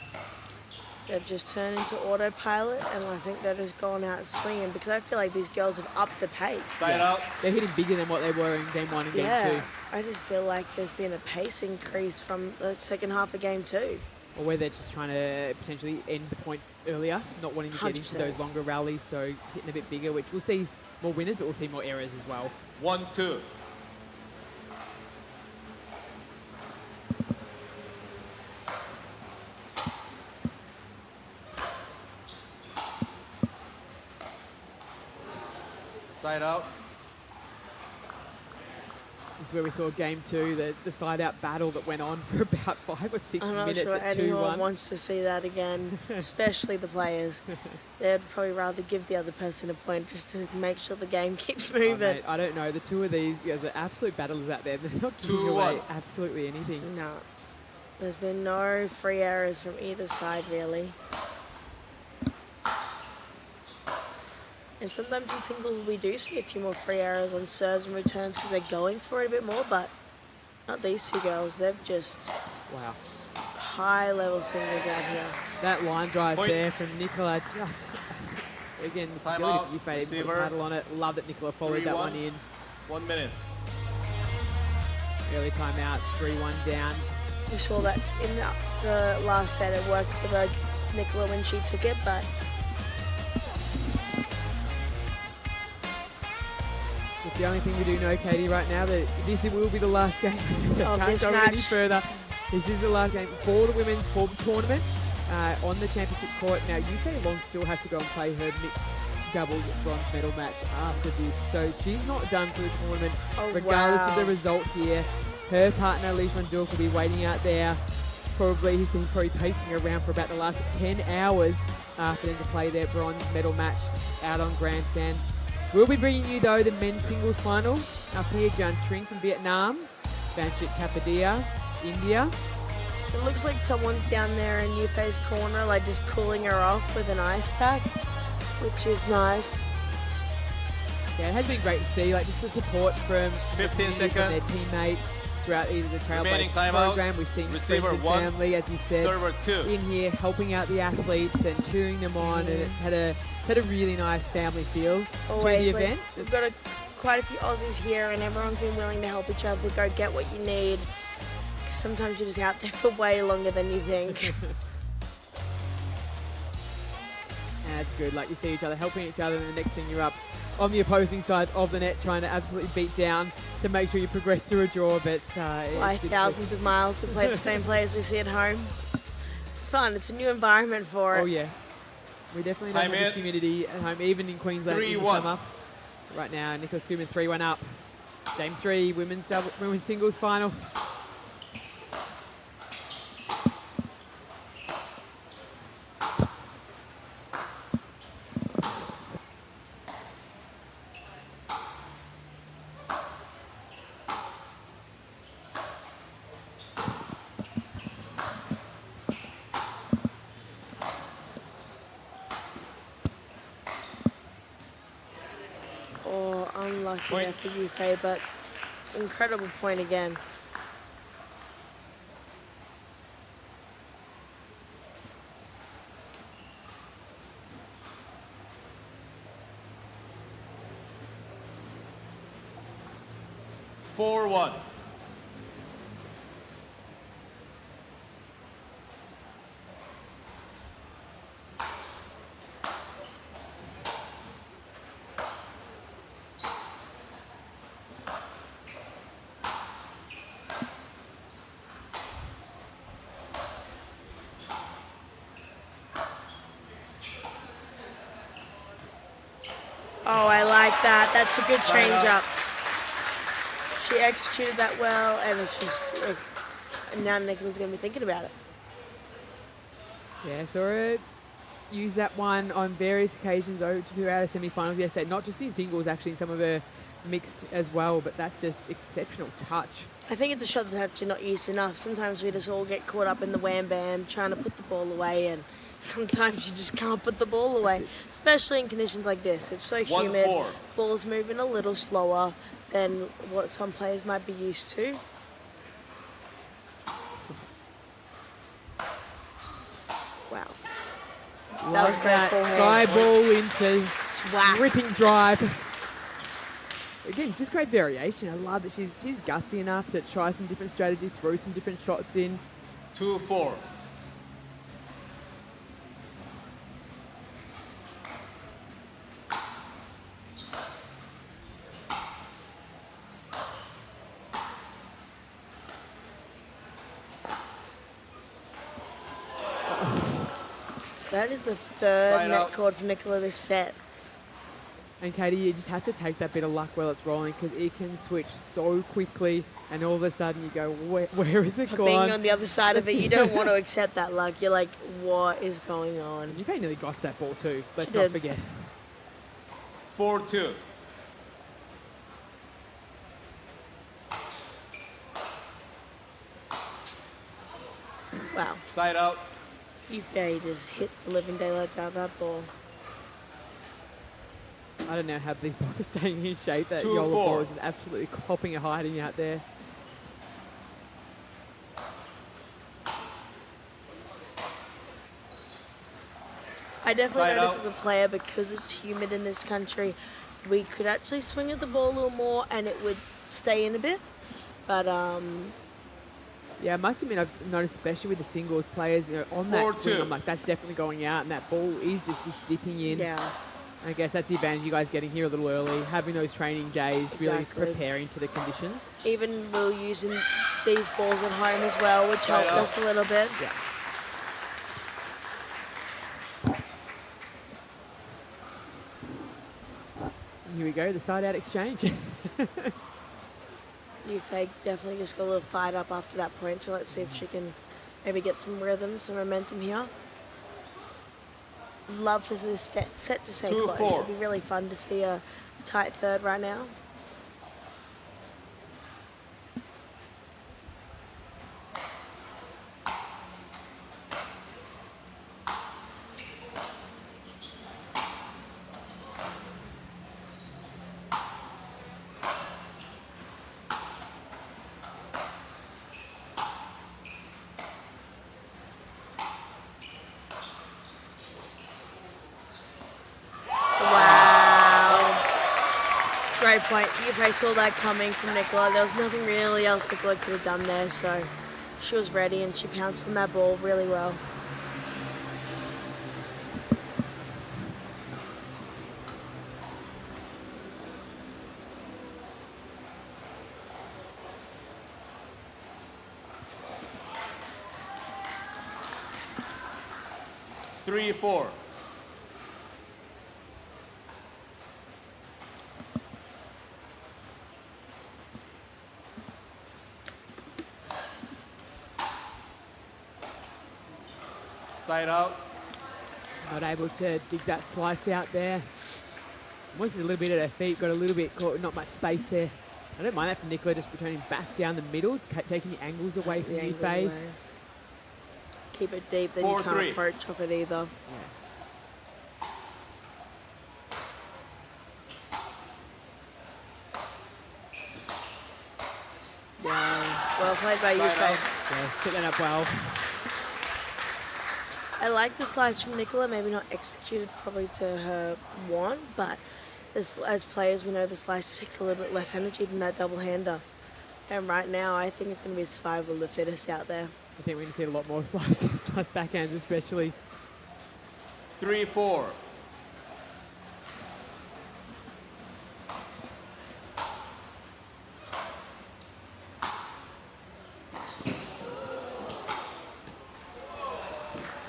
They've just turned into autopilot, and I think they're just going out swinging because I feel like these girls have upped the pace. Side out. They're hitting bigger than what they were in game 1 and game 2. I just feel like there's been a pace increase from the second half of game 2. Or where they're just trying to potentially end the points earlier, not wanting to get into 100%. those longer rallies, so hitting a bit bigger, which we'll see more winners, but we'll see more errors as well. 1-2. Side out. This is where we saw game 2, the side-out battle that went on for about 5 or 6 I'm not minutes sure at anyone 2-1. wants to see that again, especially the players. They'd probably rather give the other person a point just to make sure the game keeps Oh, moving. mate, I don't know. The two of these guys are absolute battlers out there. They're not giving 2-1. away absolutely anything. No. There's been no free errors from either side, really. And sometimes in singles we do see a few more free errors on serves and returns because they're going for it a bit more, but not these two girls. They've just Wow. high-level singles out here. That line drive Point. there from Nicola just, again, Time really out. good Yufei put the Receiver. paddle on it. Love that Nicola followed that 3-1. one in. 1 minute. Early timeout, 3-1 down. We saw that in the last set. It worked for the Nicola when she took it, but It's the only thing we do know, Katie, right now, that this will be the last game. Of Can't this go any match. further. This is the last game for the women's tournament on the championship court. Now, Yufei Long still has to go and play her mixed doubles bronze medal match after this. So she's not done for the tournament, Oh, regardless of wow. the result here. Her partner, Lee Duk, will be waiting out there. He's been pacing around for about the last 10 hours for them to play their bronze medal match out on grandstand. We'll be bringing you, though, the men's singles final. Up here, Jan Tring from Vietnam, Vanchit Kapadia, India. it looks like someone's down there in Yufei's corner, like just cooling her off with an ice pack, which is nice. Yeah, it has been great to see, like just the support from 15 from their seconds. teammates throughout either the Remaining Trailblazer timeout. program. We've seen friends Receiver and 1. family, as you said, Server 2. in here helping out the athletes and cheering them on, and it had a really nice family feel Always, to the like, event. we've got quite a few Aussies here, and everyone's been willing to help each other go get what you need. 'Cause sometimes you're just out there for way longer than you think. And it's good, like you see each other helping each other, and the next thing you're up on the opposing side of the net trying to absolutely beat down to make sure you progress to a draw. But Fly it's thousands of miles to play the same players we see at home. It's fun. It's a new environment for it. Oh yeah, we definitely don't Time have this in. humidity at home, even in Queensland in the 3-1. summer. Right now, Nicola Schoeman 3-1 up. Game 3, women's singles final. Oh, unlucky there Point. for Yufei, but incredible point again. Four one. Oh, I like that. That's a good Line change up. up. She executed that well, and it's just and now Nicola's going to be thinking about it. Yeah, saw her use that one on various occasions throughout her semi-finals yesterday, not just in singles, actually in some of her mixed as well, but that's just exceptional touch. I think it's a shot that's actually not used enough. Sometimes we just all get caught up in the wham bam trying to put the ball away, and sometimes you just can't put the ball away, especially in conditions like this. It's so humid. 1-4. Ball's moving a little slower than what some players might be used to. That was Love great that forehand. sky ball into Whack. ripping drive. Again, just great variation. I love that she's gutsy enough to try some different strategies, throw some different shots in. 2-4. That is the third Side net out. cord for Nicola this set. And Katie, you just have to take that bit of luck while it's rolling because it can switch so quickly and all of a sudden you go, where is it For being gone? on the other side of it, you don't want to accept that luck. You're like, what is going on? Yufei nearly got to that ball too. Let's She not did. forget. 4-2. Wow. Side out. Yufei just hit the living daylights out of that ball. I don't know how these balls are staying in shape. That 2-4. Yola ball is absolutely copping and hiding out there. I definitely Side noticed out. as a player, because it's humid in this country, we could actually swing at the ball a little more and it would stay in a bit. But Yeah, I must admit I've noticed, especially with the singles players, on that swing, 4-2. I'm like, that's definitely going out, and that ball is just dipping in. yeah, I guess that's the advantage you guys getting here a little early, having those training days, really Exactly. preparing to the conditions. even we were using these balls at home as well, which Side helped out. us a little bit. Yeah. Here we go, the side out exchange. Yufei definitely just got a little fired up after that point, so let's see if she can maybe get some rhythm, some momentum here. Love for this set to stay 2-4. close. It'd be really fun to see a tight third right now. Wow. Great point. Yufei saw that coming from Nicola. There was nothing really else Nicola could have done there, so she was ready and she pounced on that ball really well. Three, 4. Side out. Not able to dig that slice out there. Almost just a little bit at her feet, got a little bit caught, not much space there. I don't mind that from Nicola, just returning back down the middle, taking the angles away from The angle Yufei. away. Keep it deep, then you 4-3. can't approach off it either. Yeah, well played by Side Yufei. out. Yeah, set that up well. I like the slice from Nicola, maybe not executed probably to her want, but as players we know the slice takes a little bit less energy than that double hander. And right now I think it's going to be survival of the fittest out there. I think we need to see a lot more slice backhands especially. 3, 4.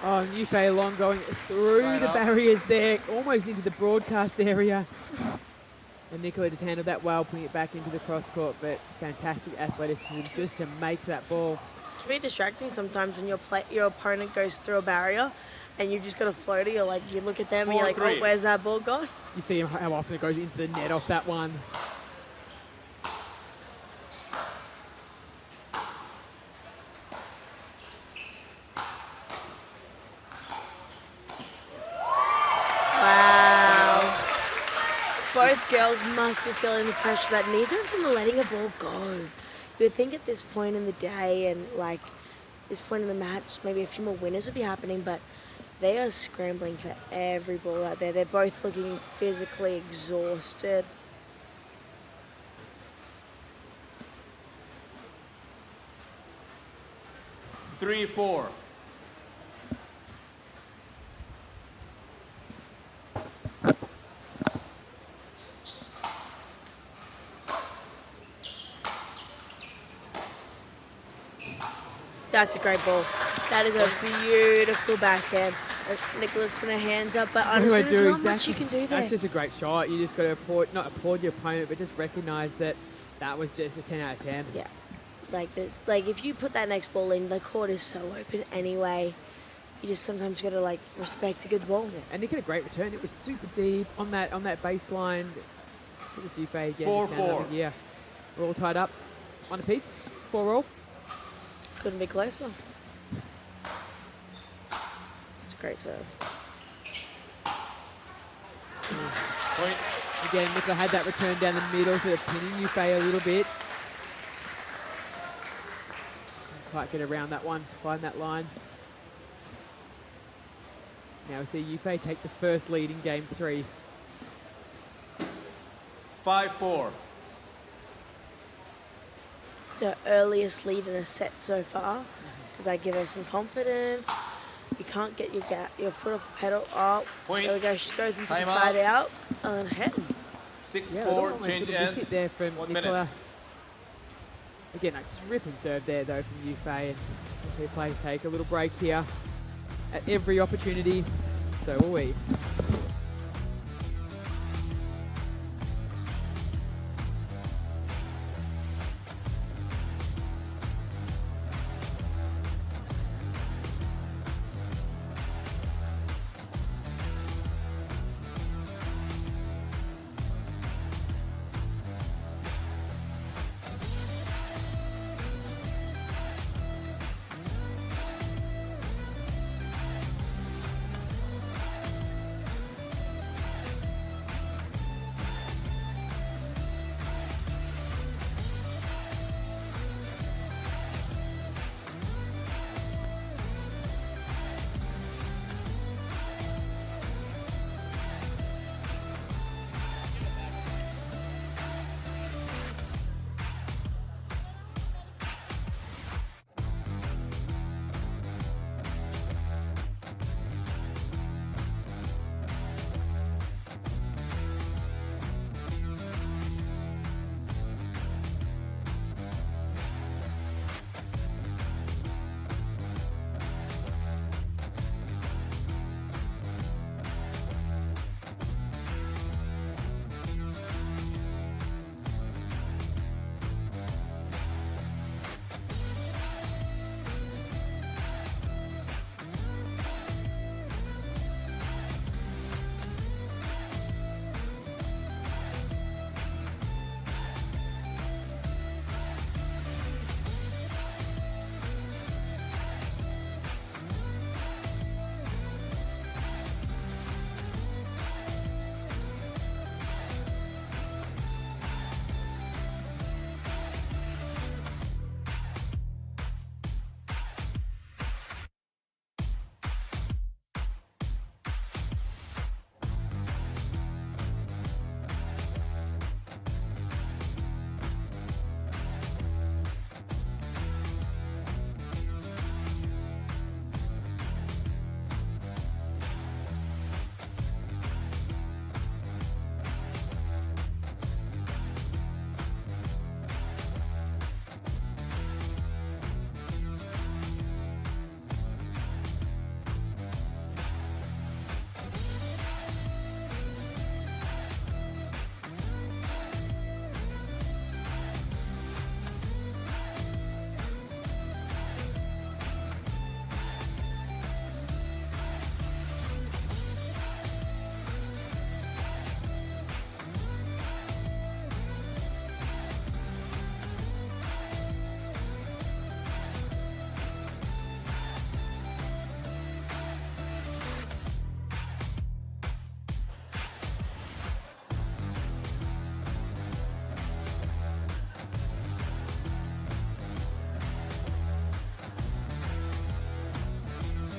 Oh, Yufei Long going through Side the up. barriers there, almost into the broadcast area. And Nicola just handled that well, putting it back into the cross court, but fantastic athleticism just to make that ball. It can be distracting sometimes when your opponent goes through a barrier and you've just got a floater, you're like, you look at them and you're like, 4-3. oh, where's that ball gone? You see how often it goes into the net off that one. Wow. Both girls must be feeling the pressure that neither of them are letting a ball go. You would think at this point in the day and like this point in the match, maybe a few more winners would be happening, but They are scrambling for every ball out there. They're both looking physically exhausted. Three, four. That's a great ball. That is a beautiful backhand. Nicola's putting her hands up, but What do honestly, I there's do not much exactly? you can do there. That's just a great shot. You just got to applaud, not applaud your opponent, but just recognise that that was just a 10 out of 10. Yeah. Like if you put that next ball in, the court is so open anyway. You just sometimes got to like respect a good ball. Yeah, and Nick had a great return. It was super deep on that baseline. It was Yufei again. 4-4. Yeah, we're all tied up. One apiece. 4-all. Couldn't be closer. It's a great serve. Point. Again, Nicola had that return down the middle, sort of pinning Yufei a little bit. Didn't quite get around that one to find that line. Now we see Yufei take the first lead in game 3. 5-4. The earliest lead in a set so far. Does that give her some confidence? You can't get your foot off the pedal. Oh, Point. there we go. She goes into the Time side out. out and head. 6-4. Change ends. Hit there from 1 Nicola. minute. Again, like just rip and serve there though from Yufei, and their players take a little break here at every opportunity. So will we.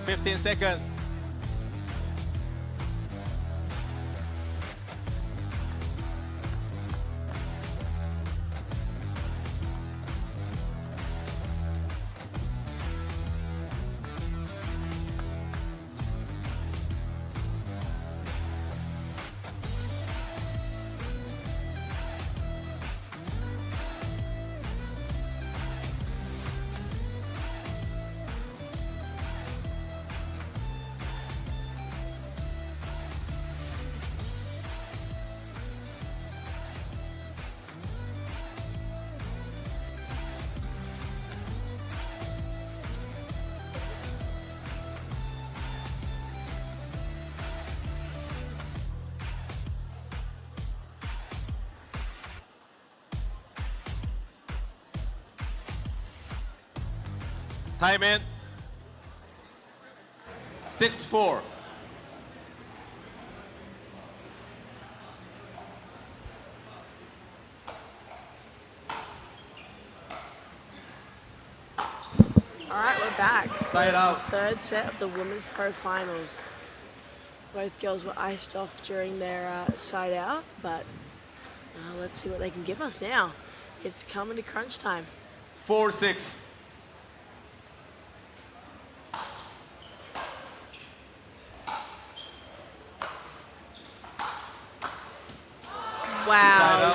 Fifteen seconds. Time in. 6-4. All right, we're back. Side out. Third set of the Women's Pro Finals. Both girls were iced off during their side out, but let's see what they can give us now. It's coming to crunch time. 4-6. Side Wow. out.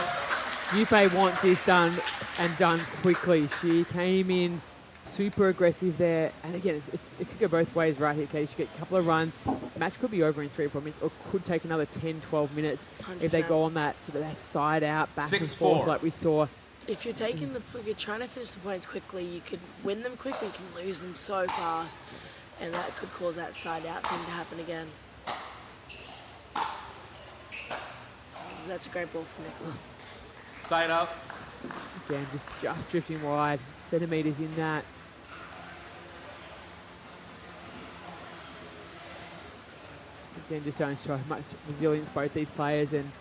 Yufei wants this done and done quickly. She came in super aggressive there, and again, it could go both ways right here. Okay, she get a couple of runs. Match could be over in 3 or 4 minutes, or could take another 10, 12 minutes if they 100%. go on that sort of that side out, back and 6-4. forth like we saw. If you're taking if you're trying to finish the points quickly, you could win them quickly, you can lose them so fast, and that could cause that side out thing to happen again. That's a great ball for Nicola. Side out. Again, just drifting wide, centimeters in that. Again, just showing so much resilience, both these players. And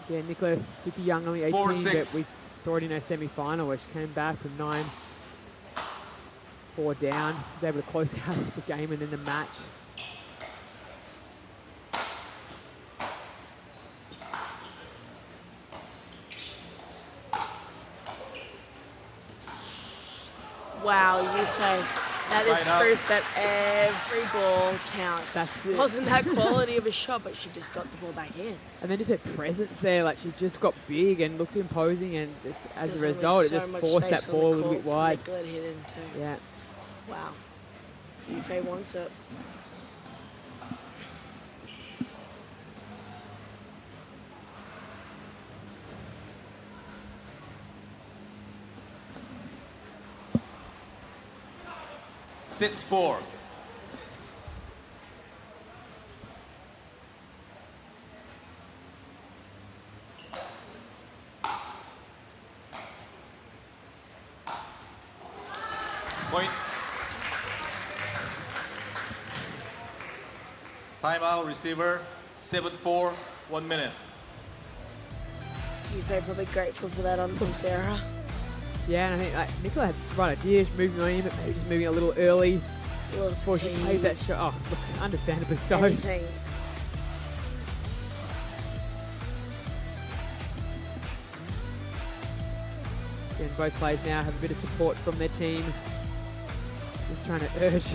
again, Nicola, super young, only 18, 4-6. but we saw it in her semi-final where she came back from 9-4 down. Was able to close out the game and then the match. Wow, Yufei. That is Side out. proof that every ball counts. That's it. Wasn't that quality of a shot, but she just got the ball back in. And then just her presence there, like she just got big and looked imposing, and just, as There's a only result, it so just much forced space that on the ball a little court bit for wide. Nicola to hit into. Yeah. Wow. Yufei wants it. Six, 4. Point. Timeout, receiver. 7-4, 1 minute. Yufei probably grateful for that on Sarah. Yeah, and I think like, Nicola had the right idea, she's moving on in, but maybe just moving a little early A little before she played that shot. Oh, look, understandably so. Anything. Again, both players now have a bit of support from their team. Just trying to urge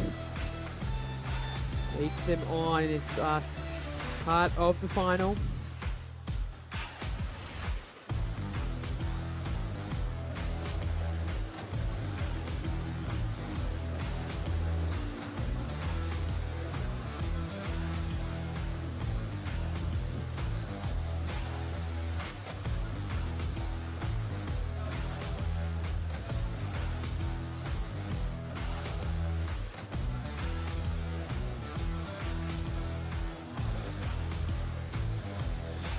each of them on in this last part of the final.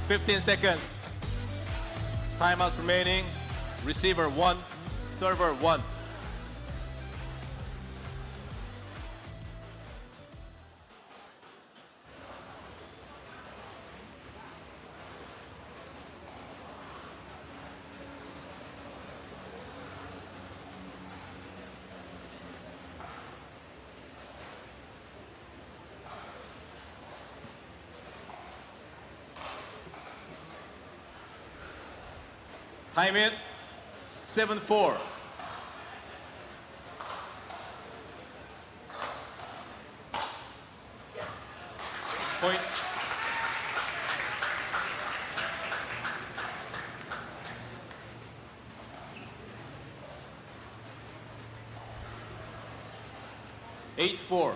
Fifteen seconds. Timeouts remaining. Receiver 1, server 1. Time in. 7-4. Point. Eight, 4.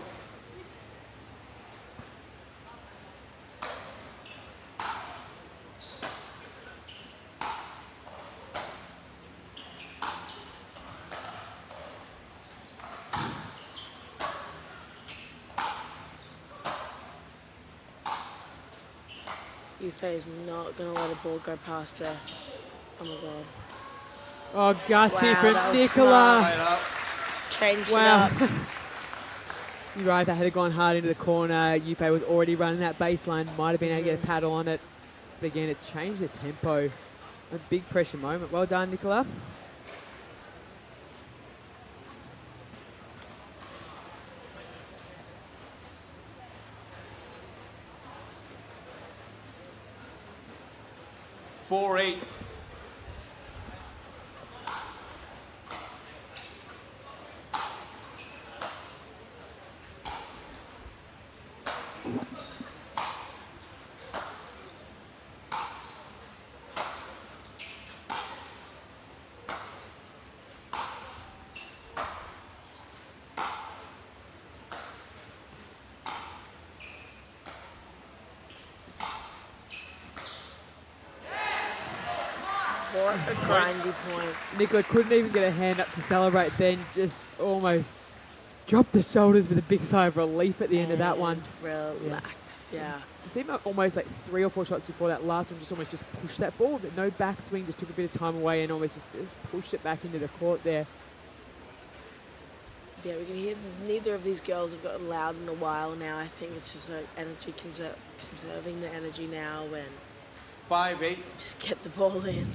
Yufei is not going to let a ball go past her. Oh my god. Oh, gutsy Wow, for that was Nicola. Side out. changed it Wow. up. You're right, that had gone hard into the corner. Yufei was already running that baseline, might have been able to get a paddle on it. But again, it changed the tempo. A big pressure moment. Well done, Nicola. Four, 8. What a grindy point. Nicola couldn't even get a hand up to celebrate then, just almost dropped the shoulders with a big sigh of relief at the end of that one. Relax, yeah. It seemed like almost like 3 or 4 shots before that last one just almost just pushed that ball, but no backswing, just took a bit of time away and almost just pushed it back into the court there. Yeah, we can hear neither of these girls have gotten loud in a while now. I think it's just like energy conserving the energy now and 5, 8. just get the ball in.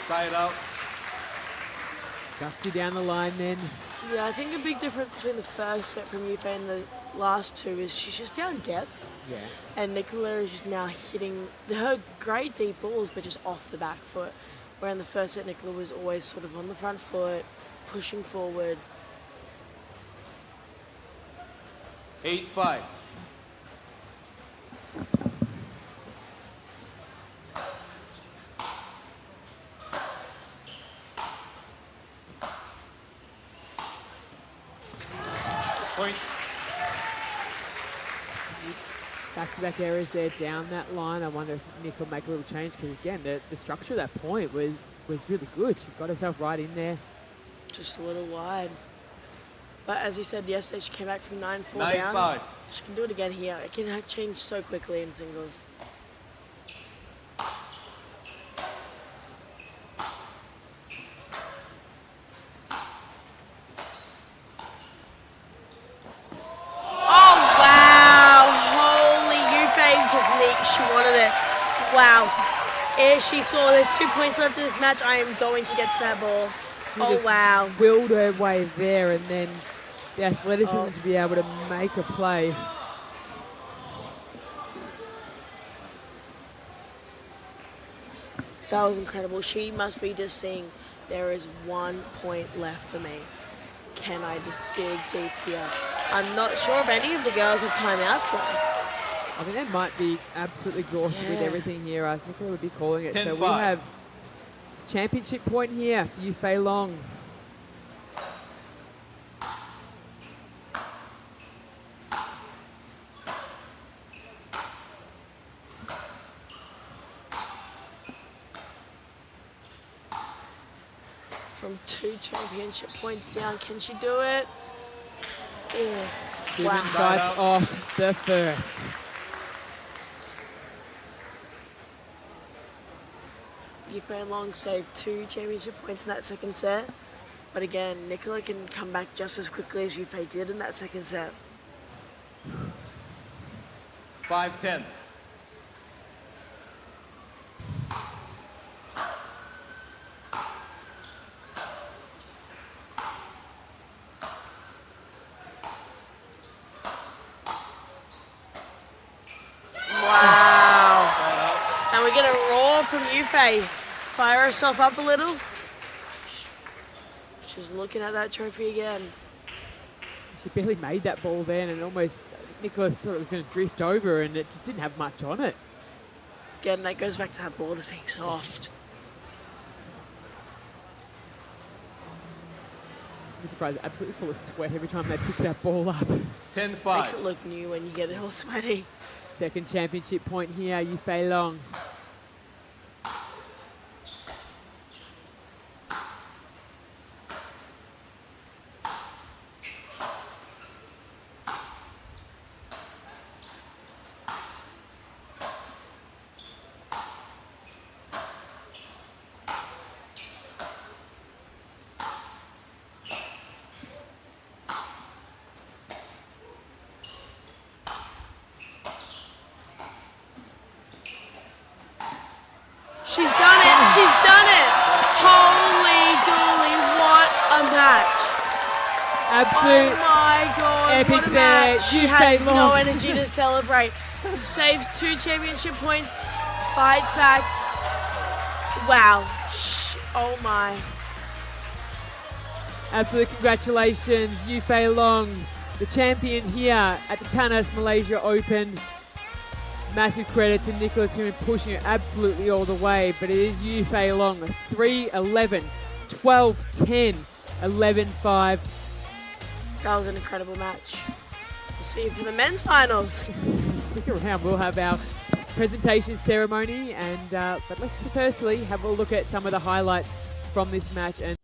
Side out. Gutsy down the line then. Yeah, I think a big difference between the first set from Yufei and the last two is she's just found depth. Yeah. And Nicola is just now hitting her great deep balls, but just off the back foot. Where in the first set, Nicola was always sort of on the front foot, pushing forward. 8, 5. Point. Back-to-back errors there down that line. I wonder if Nick will make a little change because again, the structure of that point was really good. She got herself right in there. Just a little wide. But as you said yesterday, she came back from 9-4 9, down. 5. She can do it again here. It can change so quickly in singles. Oh, wow. Holy Yufei just leaked. She wanted it. Wow. If she saw there's 2 points left in this match, I am going to get to that ball. She Oh, just wow. willed her way there and then the athleticism to be able to make a play. That was incredible. She must be just seeing there is 1 point left for me. Can I just dig deep here? I'm not sure if any of the girls have timeouts left. I think they might be absolutely exhausted with Yeah. everything here. I think they would be calling it. 10, So we 5. have championship point here for Yufei Long. From 2 championship points down, can she do it? Yeah. Schoeman Wow. bites out. off the first. Yufei Long saved 2 championship points in that second set. But again, Nicola can come back just as quickly as Yufei did in that second set. 5, 10. Wow. Side out. And we get a roar from Yufei. Fire herself up a little. She's looking at that trophy again. She barely made that ball then and almost Nicola thought it was going to drift over and it just didn't have much on it. Again, that goes back to that ball just being soft. I'm surprised, absolutely full of sweat every time they pick that ball up. 10, Makes 5. it look new when you get it all sweaty. Second championship point here, Yufei Long. Absolute Oh my god, epic what a there. match. She Yufei has no Long. energy to celebrate. Saves 2 championship points, fights back. Wow. Oh my. Absolute congratulations, Yufei Long, the champion here at the Panas Malaysia Open. Massive credit to Nicola Schoeman pushing it absolutely all the way, but it is Yufei Long, 3-11, 12-10, 11-5. That was an incredible match. We'll see you for the men's finals. Stick around, we'll have our presentation ceremony, and but let's firstly have a look at some of the highlights from this match. And